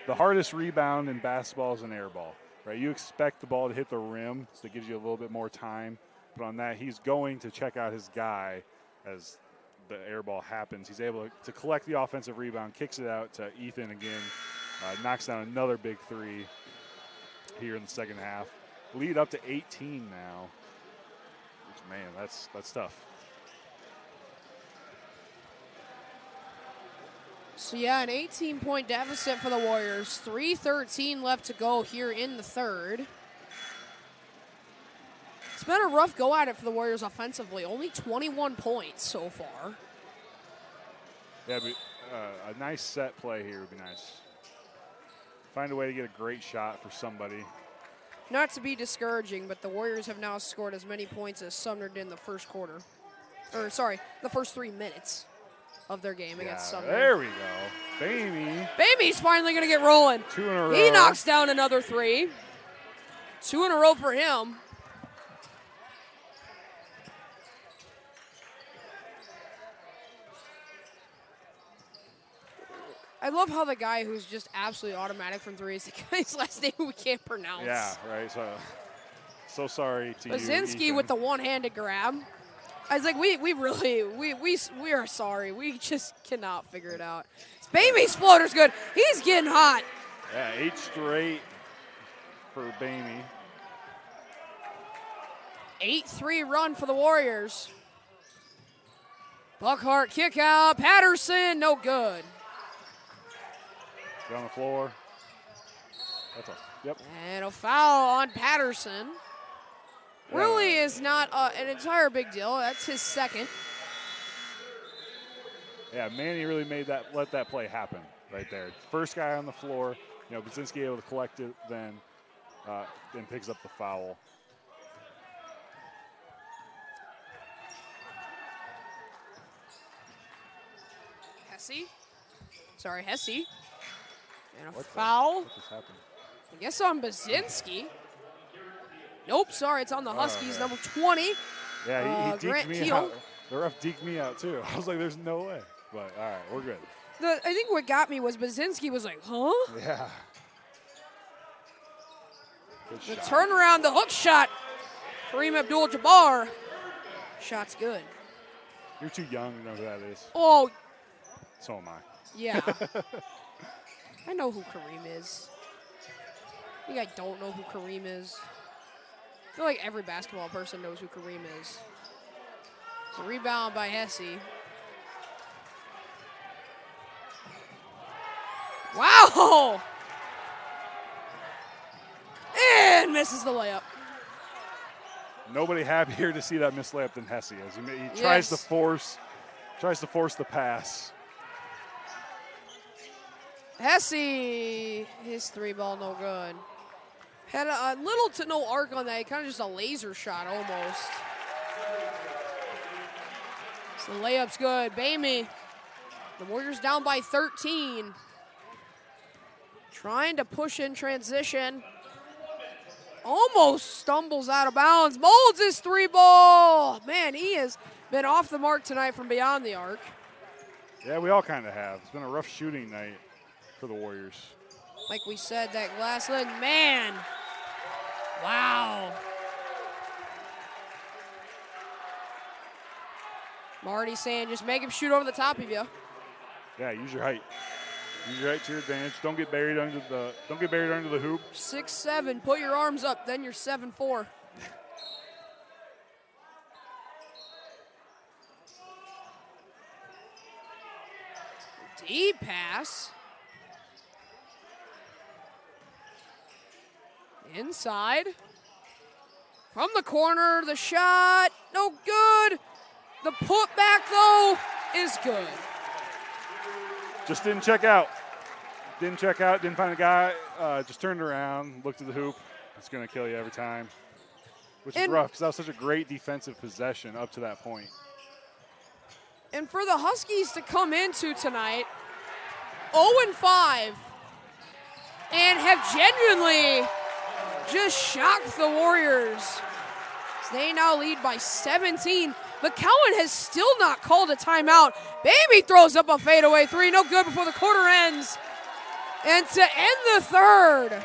The hardest rebound in basketball is an air ball, right? You expect the ball to hit the rim, so it gives you a little bit more time. But on that, he's going to check out his guy as the air ball happens. He's able to collect the offensive rebound, kicks it out to Ethan again, Knocks down another big three here in the second half. Lead up to 18 now. Which, man, that's tough. So, yeah, an 18-point deficit for the Warriors. 3:13 left to go here in the third. It's been a rough go at it for the Warriors offensively. Only 21 points so far. Yeah, but, a nice set play here would be nice. Find a way to get a great shot for somebody. Not to be discouraging, but the Warriors have now scored as many points as Sumner did in the first quarter. Or, sorry, the first 3 minutes of their game against Sumner. There we go. Bamey. Bamey's finally going to get rolling. 2 in a row. He knocks down another 3. 2 in a row for him. I love how the guy who's just absolutely automatic from 3 is the guy's last name we can't pronounce. Yeah, right. So sorry to you, Baczynski Ethan. with the one-handed grab. I was like, we are sorry. We just cannot figure it out. Bamey's floater's good. He's getting hot. Yeah, 8 straight for Bamey. 8-3 run for the Warriors. Buckhart kick out. Patterson, no good. On the floor. That's yep. And a foul on Patterson. Really is not an entire big deal. That's his second. Yeah, Manny really let that play happen right there. First guy on the floor. Baczynski able to collect it, then picks up the foul. Hesse. And a foul. What just happened? I guess on Baczynski. Nope, sorry, it's on the Huskies, number 20. Yeah, he deked me Keel. out. The ref deked me out, too. I was like, there's no way. But, all right, we're good. I think what got me was Baczynski was like, huh? Yeah. The turnaround, the hook shot. Kareem Abdul-Jabbar. Shot's good. You're too young to know who that is. Oh. So am I. Yeah. I know who Kareem is. I think I don't know who Kareem is. I feel like every basketball person knows who Kareem is. It's a rebound by Hesse. Wow! And misses the layup. Nobody happier to see that missed layup than Hesse. As he tries to force the pass. Hesse, his 3-ball no good. Had a little to no arc on that. Kind of just a laser shot almost. So the layup's good. Bamey, the Warriors down by 13. Trying to push in transition. Almost stumbles out of bounds. Molds his 3-ball. Man, he has been off the mark tonight from beyond the arc. Yeah, we all kind of have. It's been a rough shooting night for the Warriors. Like we said, that glass lid, man. Wow. Marty saying just make him shoot over the top of you. Yeah, use your height. Use your height to your advantage. Don't get buried under the hoop. 6'7", put your arms up, then you're 7'4". Deep pass. Inside. From the corner, the shot, no good. The putback, though, is good. Just didn't check out. Didn't find the guy. Just turned around, looked at the hoop. It's going to kill you every time. Which is rough because that was such a great defensive possession up to that point. And for the Huskies to come into tonight 0-5 and have genuinely just shocked the Warriors. They now lead by 17. McCowan has still not called a timeout. Bamey throws up a fadeaway 3. No good before the quarter ends. And to end the third,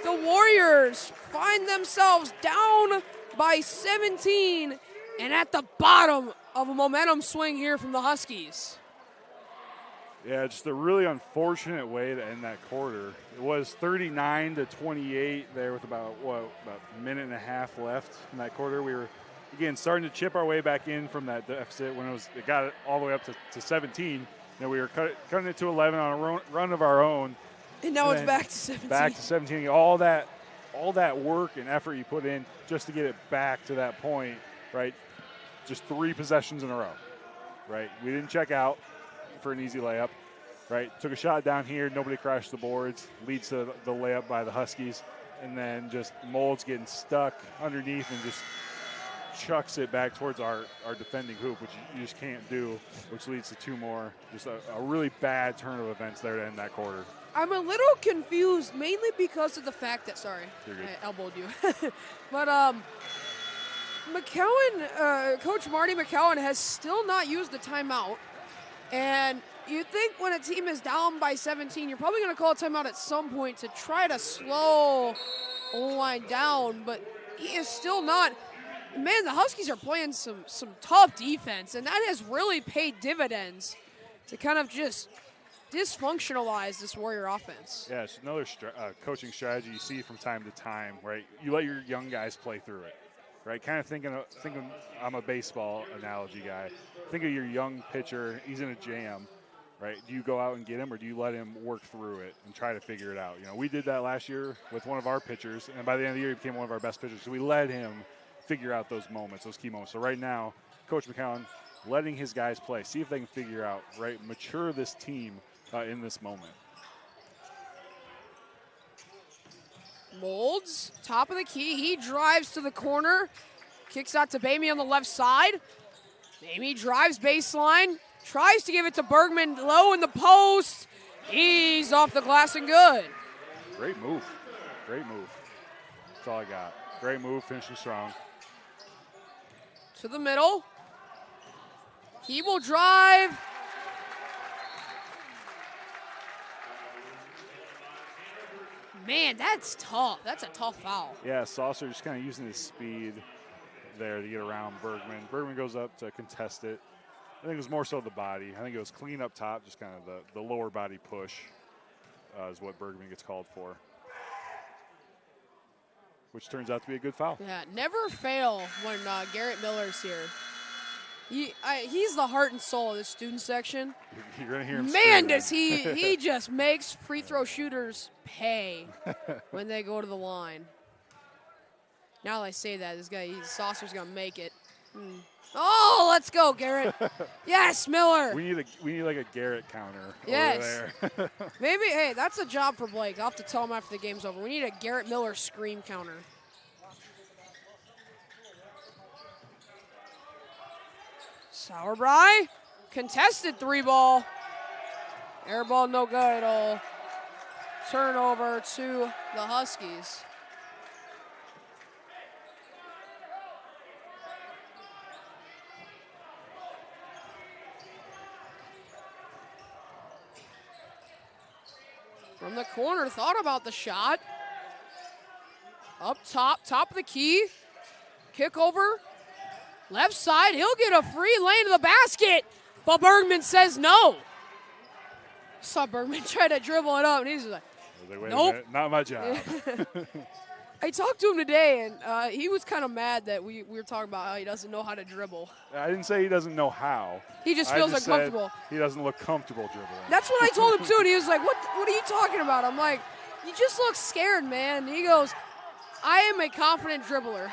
the Warriors find themselves down by 17 and at the bottom of a momentum swing here from the Huskies. Yeah, just a really unfortunate way to end that quarter. It was 39-28 there with about a minute and a half left in that quarter. We were, again, starting to chip our way back in from that deficit when it got it all the way up to 17. You know, we were cutting it to 11 on a run of our own. And now it's back to 17. Back to 17. All that work and effort you put in just to get it back to that point, right? Just 3 possessions in a row, right? We didn't check out for an easy layup, right? Took a shot down here, nobody crashed the boards, leads to the layup by the Huskies, and then just Molds getting stuck underneath and just chucks it back towards our defending hoop, which you just can't do, which leads to 2 more. Just a really bad turn of events there to end that quarter. I'm a little confused, mainly because of the fact that, sorry, I elbowed you. But McCowan, Coach Marty McCowan has still not used the timeout. And you'd think when a team is down by 17, you're probably going to call a timeout at some point to try to slow Oelwein down, but he is still not. Man, the Huskies are playing some tough defense, and that has really paid dividends to kind of just dysfunctionalize this Warrior offense. Yeah, it's another coaching strategy you see from time to time, right? You let your young guys play through it, right? Kind of thinking I'm a baseball analogy guy. Think of your young pitcher, he's in a jam, right? Do you go out and get him, or do you let him work through it and try to figure it out? You know, we did that last year with one of our pitchers, and by the end of the year, he became one of our best pitchers. So we let him figure out those moments, those key moments. So right now, Coach McCowan letting his guys play, see if they can figure out, right, mature this team in this moment. Molds, top of the key. He drives to the corner, kicks out to Bamey on the left side. Bamey drives baseline, tries to give it to Bergman low in the post. He's off the glass and good. Great move. Great move. That's all I got. Great move, finishing strong. To the middle. He will drive. Man, that's tough. That's a tough foul. Yeah, Saucer just kind of using his speed there to get around Bergman. Bergman goes up to contest it. I think it was more so the body. I think it was clean up top, just kind of the lower body push is what Bergman gets called for, which turns out to be a good foul. Yeah, never fail when Garrett Miller's here. He's the heart and soul of the student section. You're going to hear him Man, does he just makes free throw shooters pay when they go to the line. Now that I say that, Saucer's going to make it. Oh, let's go, Garrett. Yes, Miller. We need like a Garrett counter yes. over there. Maybe, hey, that's a job for Blake. I'll have to tell him after the game's over. We need a Garrett Miller scream counter. Sauerbrei, contested 3-ball. Air ball, no good at all. Turnover to the Huskies. From the corner, thought about the shot. Up top of the key. Kick over. Left side, he'll get a free lane to the basket, but Bergman says no. Saw Bergman try to dribble it up, and he's like, nope. Not my job. I talked to him today, and he was kind of mad that we were talking about how he doesn't know how to dribble. I didn't say he doesn't know how. He just feels uncomfortable. He doesn't look comfortable dribbling. That's what I told him, too, and he was like, what are you talking about? I'm like, you just look scared, man. And he goes, I am a confident dribbler.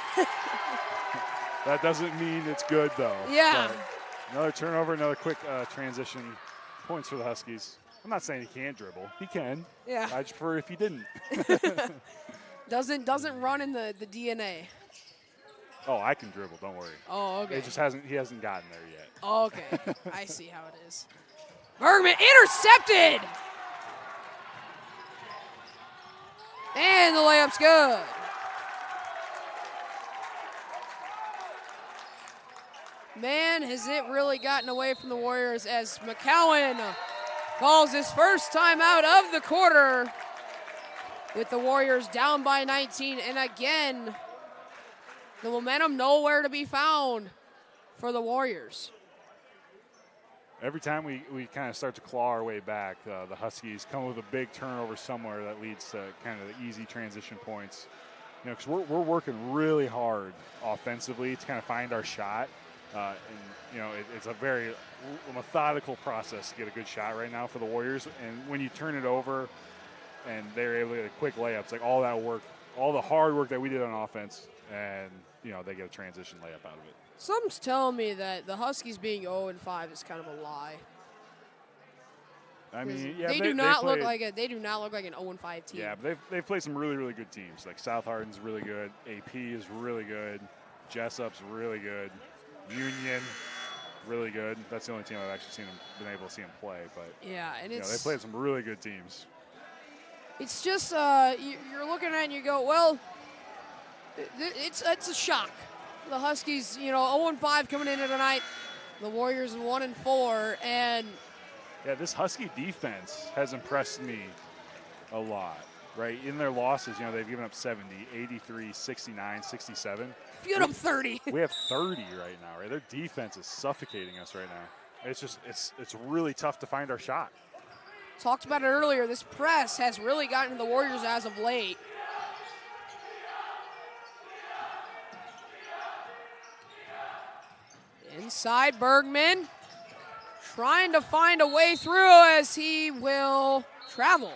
That doesn't mean it's good, though. Yeah. But another turnover, another quick transition. Points for the Huskies. I'm not saying he can't dribble. He can. Yeah. I just prefer if he didn't. Doesn't run in the DNA. Oh, I can dribble. Don't worry. Oh, okay. He hasn't gotten there yet. Oh, okay. I see how it is. Bergman intercepted. And the layup's good. Man, has it really gotten away from the Warriors as McCowan calls his first time out of the quarter with the Warriors down by 19. And again, the momentum nowhere to be found for the Warriors. every time we kind of start to claw our way back, the Huskies come with a big turnover somewhere that leads to kind of the easy transition points. Because we're working really hard offensively to kind of find our shot. It's a very methodical process to get a good shot right now for the Warriors. And when you turn it over and they're able to get a quick layup, it's like all that work, all the hard work that we did on offense, and, they get a transition layup out of it. Something's telling me that the Huskies being 0-5 is kind of a lie. I mean, yeah, they do not look like an 0-5 team. Yeah, but they've played some really, really good teams. Like South Hardin's really good, AP is really good, Jessup's really good, Union really good. That's the only team I've actually been able to see them play. But yeah, and they played some really good teams. It's just you're looking at it and you go, well, it's a shock. The Huskies, 0-5 coming into tonight. The Warriors 1-4, and yeah, this Husky defense has impressed me a lot, right? In their losses, they've given up 70, 83, 69, 67. Give them 30. We have 30 right now, right? Their defense is suffocating us right now. It's really tough to find our shot. Talked about it earlier. This press has really gotten to the Warriors as of late. Inside, Bergman trying to find a way through as he will travel.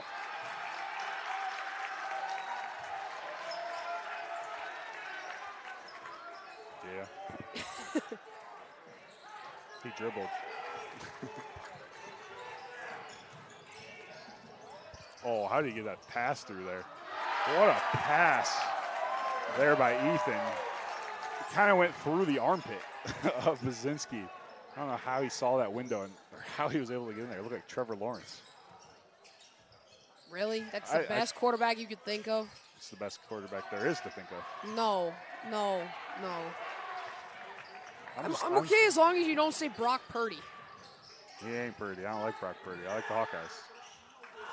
Yeah. He dribbled. Oh, how did he get that pass through there? What a pass there by Ethan. It kind of went through the armpit of Baczynski. I don't know how he saw that window or how he was able to get in there. It looked like Trevor Lawrence. Really? That's the best quarterback you could think of? It's the best quarterback there is to think of. No. I'm okay as long as you don't say Brock Purdy. He ain't Purdy. I don't like Brock Purdy. I like the Hawkeyes.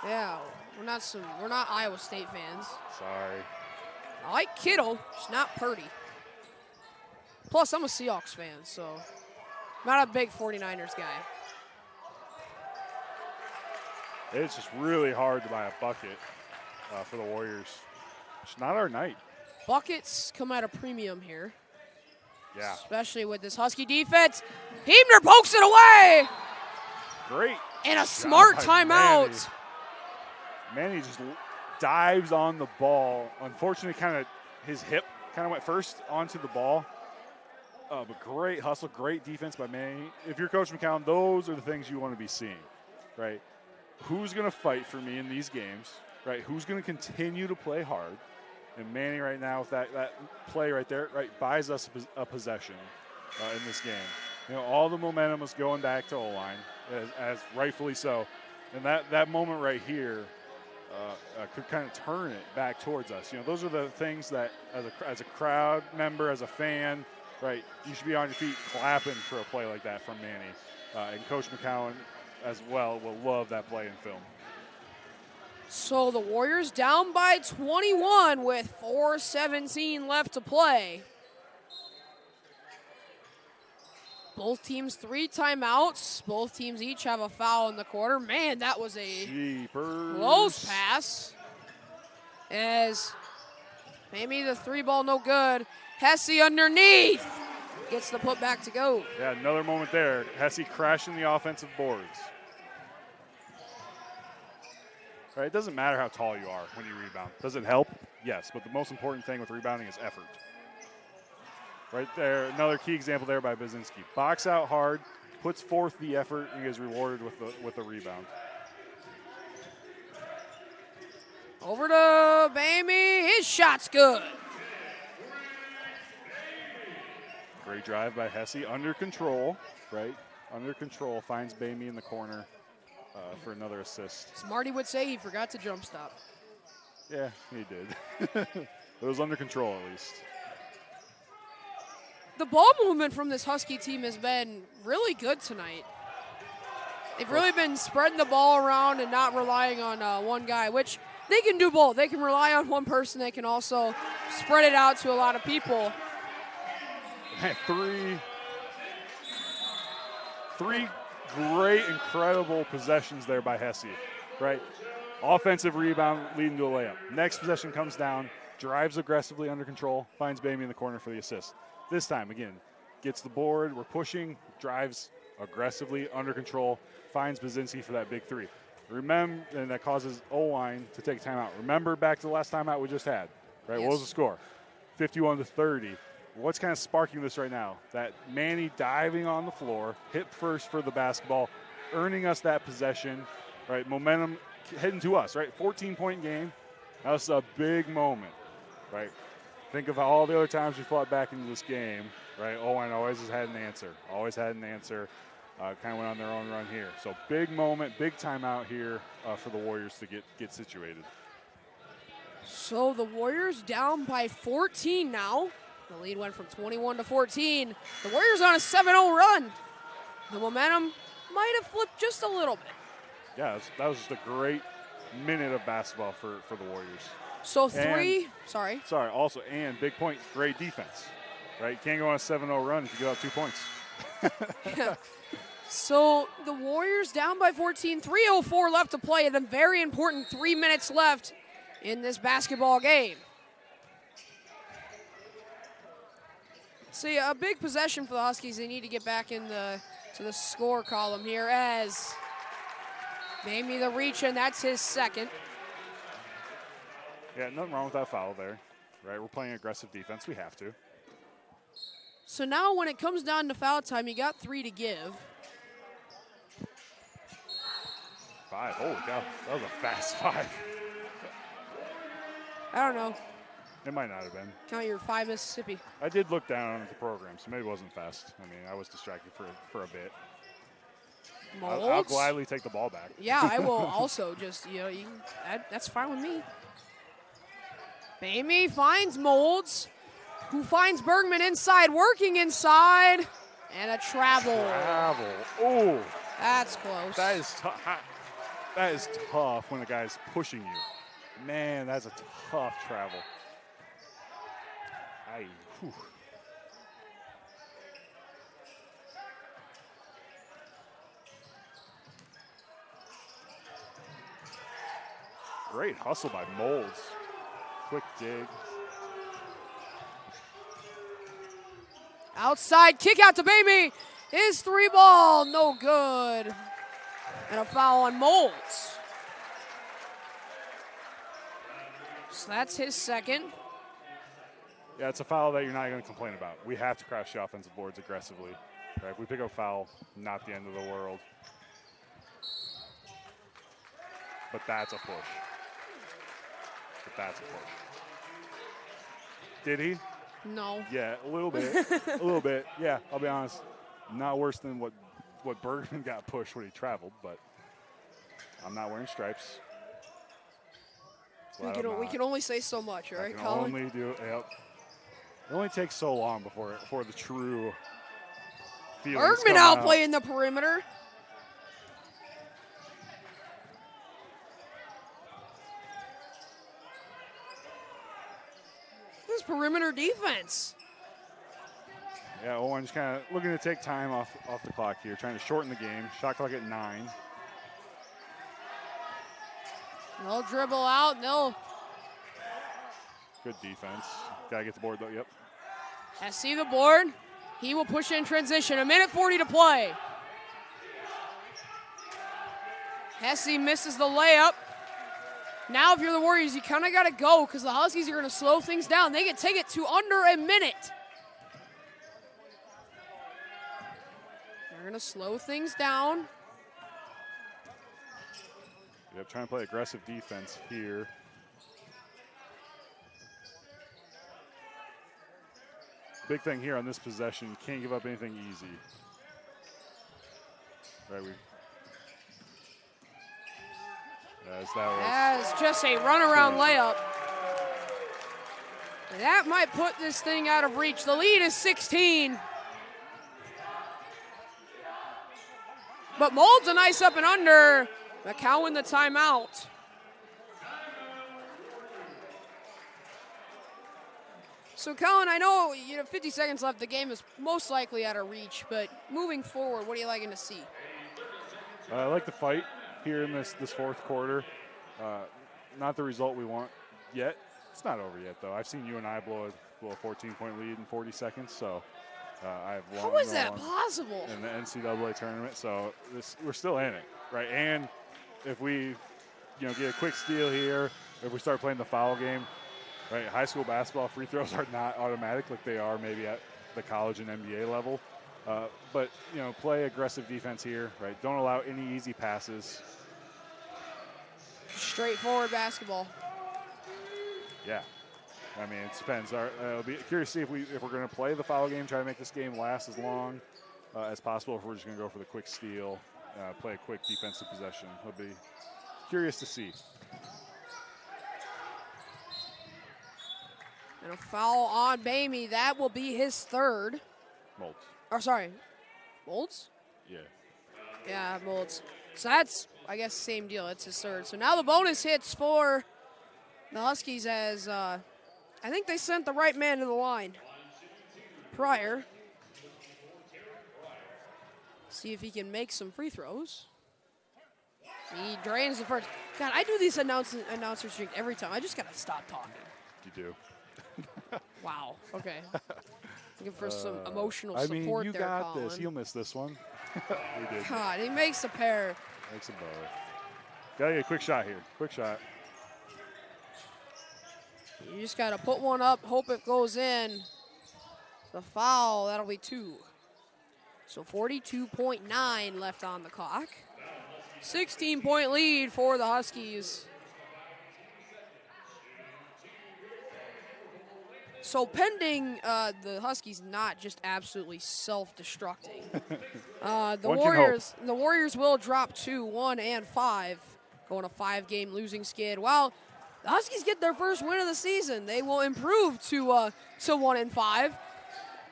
Yeah, we're not Iowa State fans. Sorry. I like Kittle, just not Purdy. Plus, I'm a Seahawks fan, so not a big 49ers guy. It's just really hard to buy a bucket for the Warriors. It's not our night. Buckets come at a premium here. Yeah. Especially with this Husky defense. Heebner pokes it away. Great. And a smart timeout. Manny just dives on the ball. Unfortunately, his hip kind of went first onto the ball. But great hustle, great defense by Manny. If you're Coach McCown, those are the things you want to be seeing, right? Who's going to fight for me in these games, right? Who's going to continue to play hard? And Manny right now with that play right there, right, buys us a possession in this game. All the momentum is going back to Oelwein, as rightfully so. And that moment right here could kind of turn it back towards us. Those are the things that as a crowd member, as a fan, right, you should be on your feet clapping for a play like that from Manny. And Coach McCown as well will love that play in film. So the Warriors down by 21 with 4:17 left to play. Both teams 3 timeouts. Both teams each have a foul in the quarter. Man, that was a close pass. As maybe the 3-ball no good. Hesse underneath. Gets the putback to go. Yeah, another moment there. Hesse crashing the offensive boards. Right, it doesn't matter how tall you are when you rebound. Does it help? Yes, but the most important thing with rebounding is effort. Right there, another key example there by Baczynski. Box out hard, puts forth the effort, and is rewarded with the rebound. Over to Bamey. His shot's good. Great drive by Hesse, under control, right? Under control, finds Bamey in the corner for another assist. Smarty would say he forgot to jump stop. Yeah, he did. It was under control at least. The ball movement from this Husky team has been really good tonight. They've really been spreading the ball around and not relying on one guy, which they can do both. They can rely on one person. They can also spread it out to a lot of people. Three great, incredible possessions there by Hesse, right? Offensive rebound leading to a layup. Next possession comes down, drives aggressively under control, finds Bamey in the corner for the assist. This time, again, gets the board, we're pushing, drives aggressively under control, finds Bazinski for that big three. Remember, and that causes Oelwein to take timeout. Remember back to the last timeout we just had, right? Yes. What was the score? 51-30. What's kind of sparking this right now? That Manny diving on the floor, hit first for the basketball, earning us that possession, right? Momentum heading to us, right? 14-point game. That was a big moment, right? Think of all the other times we fought back into this game, right? Oelwein always has had an answer, kind of went on their own run here. So big moment, big timeout here for the Warriors to get situated. So the Warriors down by 14 now. The lead went from 21 to 14. The Warriors on a 7-0 run. The momentum might have flipped just a little bit. Yeah, that was just a great minute of basketball for the Warriors. So also, and big point, great defense, right? You can't go on a 7-0 run if you give up 2 points. Yeah. So the Warriors down by 14, 3:04 left to play, and a very important 3 minutes left in this basketball game. See, a big possession for the Huskies. They need to get back to the score column here as Bamey the reach, and that's his second. Yeah, nothing wrong with that foul there, right? We're playing aggressive defense. We have to. So now when it comes down to foul time, you got 3 to give. 5. Holy cow, that was a fast 5. I don't know. It might not have been. Count your 5 Mississippi. I did look down at the program, so maybe it wasn't fast. I mean, I was distracted for a bit. I'll gladly take the ball back. Yeah, I will also just, that's fine with me. Bamey finds Molds, who finds Bergman inside, working inside, and a travel. Oh. That's close. That is tough. That is tough when the guy's pushing you. Man, that's a tough travel. Whew. Great hustle by Molds. Quick dig. Outside kick out to Bamey. His 3 ball, no good. And a foul on Molds. So that's his second. Yeah, it's a foul that you're not going to complain about. We have to crash the offensive boards aggressively. Right? If we pick up a foul, not the end of the world. But that's a push. Did he? No. Yeah, a little bit. A little bit. Yeah, I'll be honest. Not worse than what Bergman got pushed when he traveled, but I'm not wearing stripes. We can only say so much, right, Colin? Yep. It only takes so long before the true feelings Bergman come out. playing the perimeter. This perimeter defense. Yeah, Owen's kind of looking to take time off the clock here, trying to shorten the game. Shot clock at 9. They'll dribble out. Good defense. Gotta get the board though. Yep. Hesse the board. He will push in transition. 1:40 to play. Hesse misses the layup. Now, if you're the Warriors, you kind of got to go because the Huskies are going to slow things down. They can take it to under a minute. They're going to slow things down. Yep, trying to play aggressive defense here. Big thing here on this possession, you can't give up anything easy. Right, That's just a runaround layup. That might put this thing out of reach. The lead is 16. But Molds a nice up and under. McCowan the timeout. So, Colin, I know 50 seconds left. The game is most likely out of reach, but moving forward, what are you liking to see? I like the fight here in this fourth quarter. Not the result we want yet. It's not over yet, though. I've seen you and I blow a 14-point lead in 40 seconds, so I have long. How is that possible? In the NCAA tournament, so we're still in it, right? And if we, get a quick steal here, if we start playing the foul game, right? High school basketball free throws are not automatic like they are maybe at the college and NBA level. But, play aggressive defense here, right? Don't allow any easy passes. Straightforward basketball. Yeah. I mean, it depends. I'll be curious to see if we're going to play the foul game, try to make this game last as long as possible, if we're just going to go for the quick steal, play a quick defensive possession. I'll be curious to see. And a foul on Bamey. That will be his third. Molds. Or sorry, Molds? Yeah. Yeah, Molds. So that's, I guess, same deal. It's his third. So now the bonus hits for the Huskies as I think they sent the right man to the line prior. See if he can make some free throws. He drains the first. God, I do these announcers drink every time. I just got to stop talking. You do. Wow. Okay. Looking for some emotional support you there, got Colin. this. You'll miss this one. He did. God, he makes a pair. Makes a bow. Gotta get a quick shot here. Quick shot. You just got to put one up, hope it goes in. The foul, that'll be 2. So 42.9 left on the clock. 16-point lead for the Huskies. So pending the Huskies not just absolutely self-destructing, the Warriors will drop 2, 1, and 5, going a 5-game losing skid. While the Huskies get their first win of the season, they will improve to 1 and 5,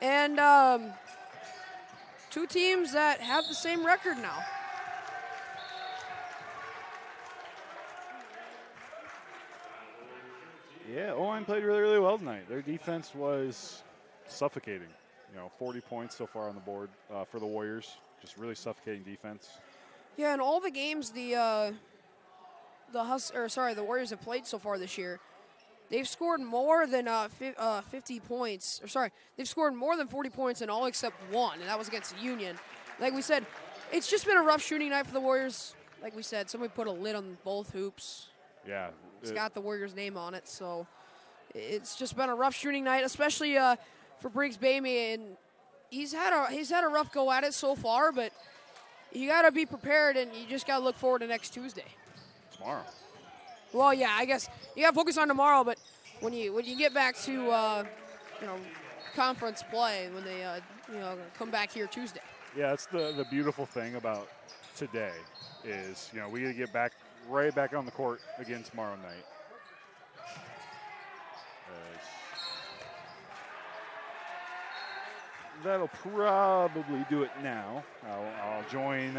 and 2 teams that have the same record now. Yeah, Oelwein played really, really well tonight. Their defense was suffocating. 40 points so far on the board for the Warriors. Just really suffocating defense. Yeah, in all the games the Warriors have played so far this year, they've scored more than 50 points. They've scored more than 40 points in all except one, and that was against the Union. Like we said, it's just been a rough shooting night for the Warriors. Like we said, somebody put a lid on both hoops. Yeah. It's got the Warriors' name on it, so it's just been a rough shooting night, especially for Briggs Bamey, and he's had a rough go at it so far, but you got to be prepared, and you just got to look forward to next Tuesday. Tomorrow. Well, yeah, I guess you got to focus on tomorrow, but when you get back to conference play, when they come back here Tuesday. Yeah, that's the beautiful thing about today is we got to get back. Right back on the court again tomorrow night. That'll probably do it now. I'll join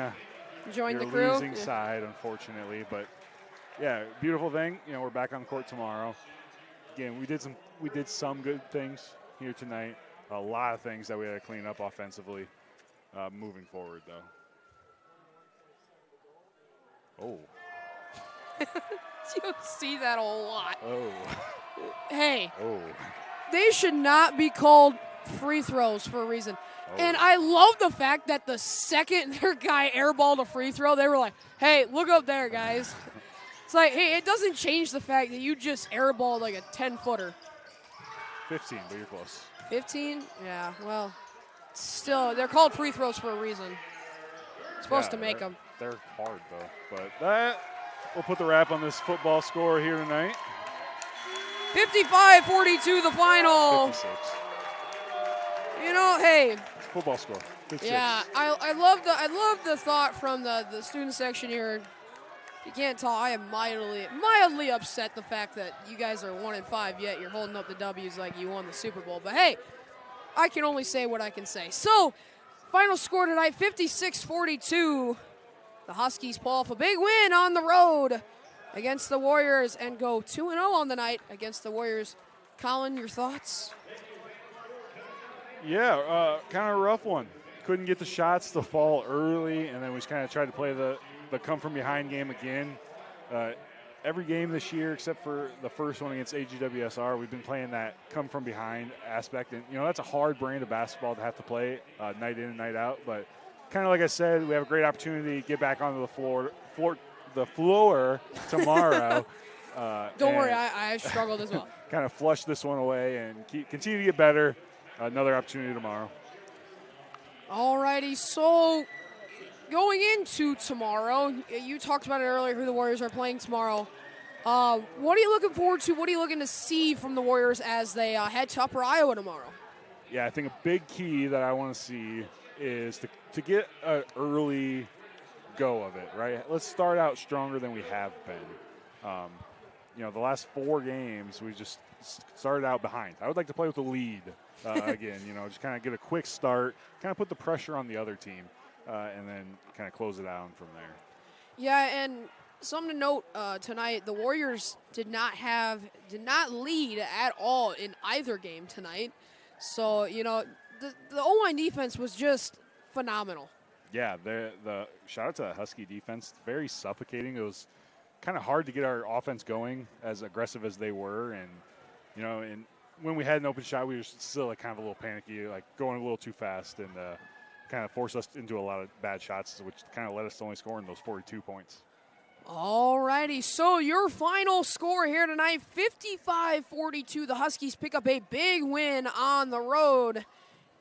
your the crew? Losing side, unfortunately. But yeah, beautiful thing. We're back on the court tomorrow. Again, we did some good things here tonight. A lot of things that we had to clean up offensively. Moving forward, though. Oh. You see that a lot. Oh. Hey. Oh. They should not be called free throws for a reason. Oh. And I love the fact that the second their guy airballed a free throw, they were like, hey, look up there, guys. It's like, hey, it doesn't change the fact that you just airballed like a 10-footer. 15, but you're close. 15? Yeah, well, still, they're called free throws for a reason. Supposed to make them. They're hard, though. But that will put the wrap on this football score here tonight. 55-42 the final. 56. Hey. Football score. 56. Yeah, I love the thought from the student section here. You can't tell, I am mildly upset the fact that you guys are 1 and 5, yet you're holding up the W's like you won the Super Bowl. But hey, I can only say what I can say. So, final score tonight, 56-42. The Huskies pull off a big win on the road against the Warriors and go 2-0 on the night against the Warriors. Colin, your thoughts? Yeah, kind of a rough one couldn't get the shots to fall early, and then we just kind of tried to play the come-from-behind game again. Every game this year, except for the first one against AGWSR, we've been playing that come-from-behind aspect. And, that's a hard brand of basketball to have to play night in and night out. But kind of like I said, we have a great opportunity to get back onto the floor tomorrow. Don't worry, I struggled as well. Kind of flush this one away and continue to get better. Another opportunity tomorrow. All righty, so going into tomorrow, you talked about it earlier who the Warriors are playing tomorrow. What are you looking forward to? What are you looking to see from the Warriors as they head to Upper Iowa tomorrow? Yeah, I think a big key that I want to see is to get an early go of it, right? Let's start out stronger than we have been. The last 4 games, we just started out behind. I would like to play with a lead again, just kind of get a quick start, kind of put the pressure on the other team, and then kind of close it out from there. Yeah, and something to note tonight, the Warriors did not lead at all in either game tonight. So, the Oelwein defense was just phenomenal. Yeah, the shout out to the Husky defense. Very suffocating. It was kind of hard to get our offense going as aggressive as they were. And, and when we had an open shot, we were still kind of a little panicky, like going a little too fast, and kind of forced us into a lot of bad shots, which kind of led us to only scoring those 42 points. All righty, so your final score here tonight, 55-42. The Huskies pick up a big win on the road,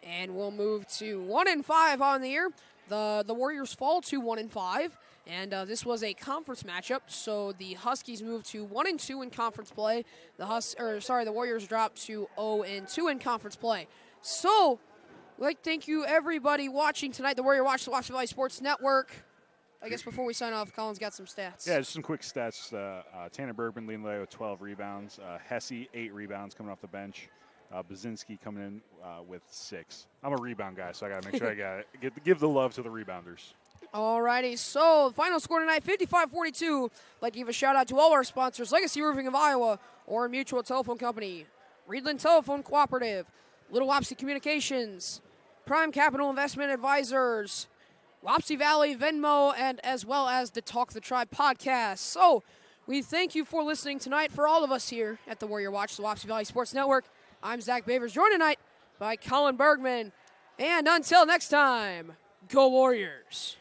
and we'll move to 1-5 on the year. The Warriors fall to 1-5, and this was a conference matchup, so the Huskies moved to 1-2 in conference play. The Warriors dropped to 0-2 in conference play. So, thank you everybody watching tonight. The Warrior Watch, the Wapsie Valley Sports Network. I guess before we sign off, Colin's got some stats. Yeah, just some quick stats. Tanner Bergman leading the way with 12 rebounds. Hesse, 8 rebounds coming off the bench. Bazinski coming in with 6. I'm a rebound guy, so I got to make sure I got it. Give the love to the rebounders. All righty, so the final score tonight, 55-42. I'd like to give a shout-out to all our sponsors, Legacy Roofing of Iowa, Oran Mutual Telephone Company, Reedland Telephone Cooperative, Little Wapsie Communications, Prime Capital Investment Advisors, Wapsie Valley, Venmo, and as well as the Talk the Tribe podcast. So we thank you for listening tonight. For all of us here at the Warrior Watch, the Wapsie Valley Sports Network, I'm Zach Bavers, joined tonight by Colin Bergman. And until next time, go Warriors.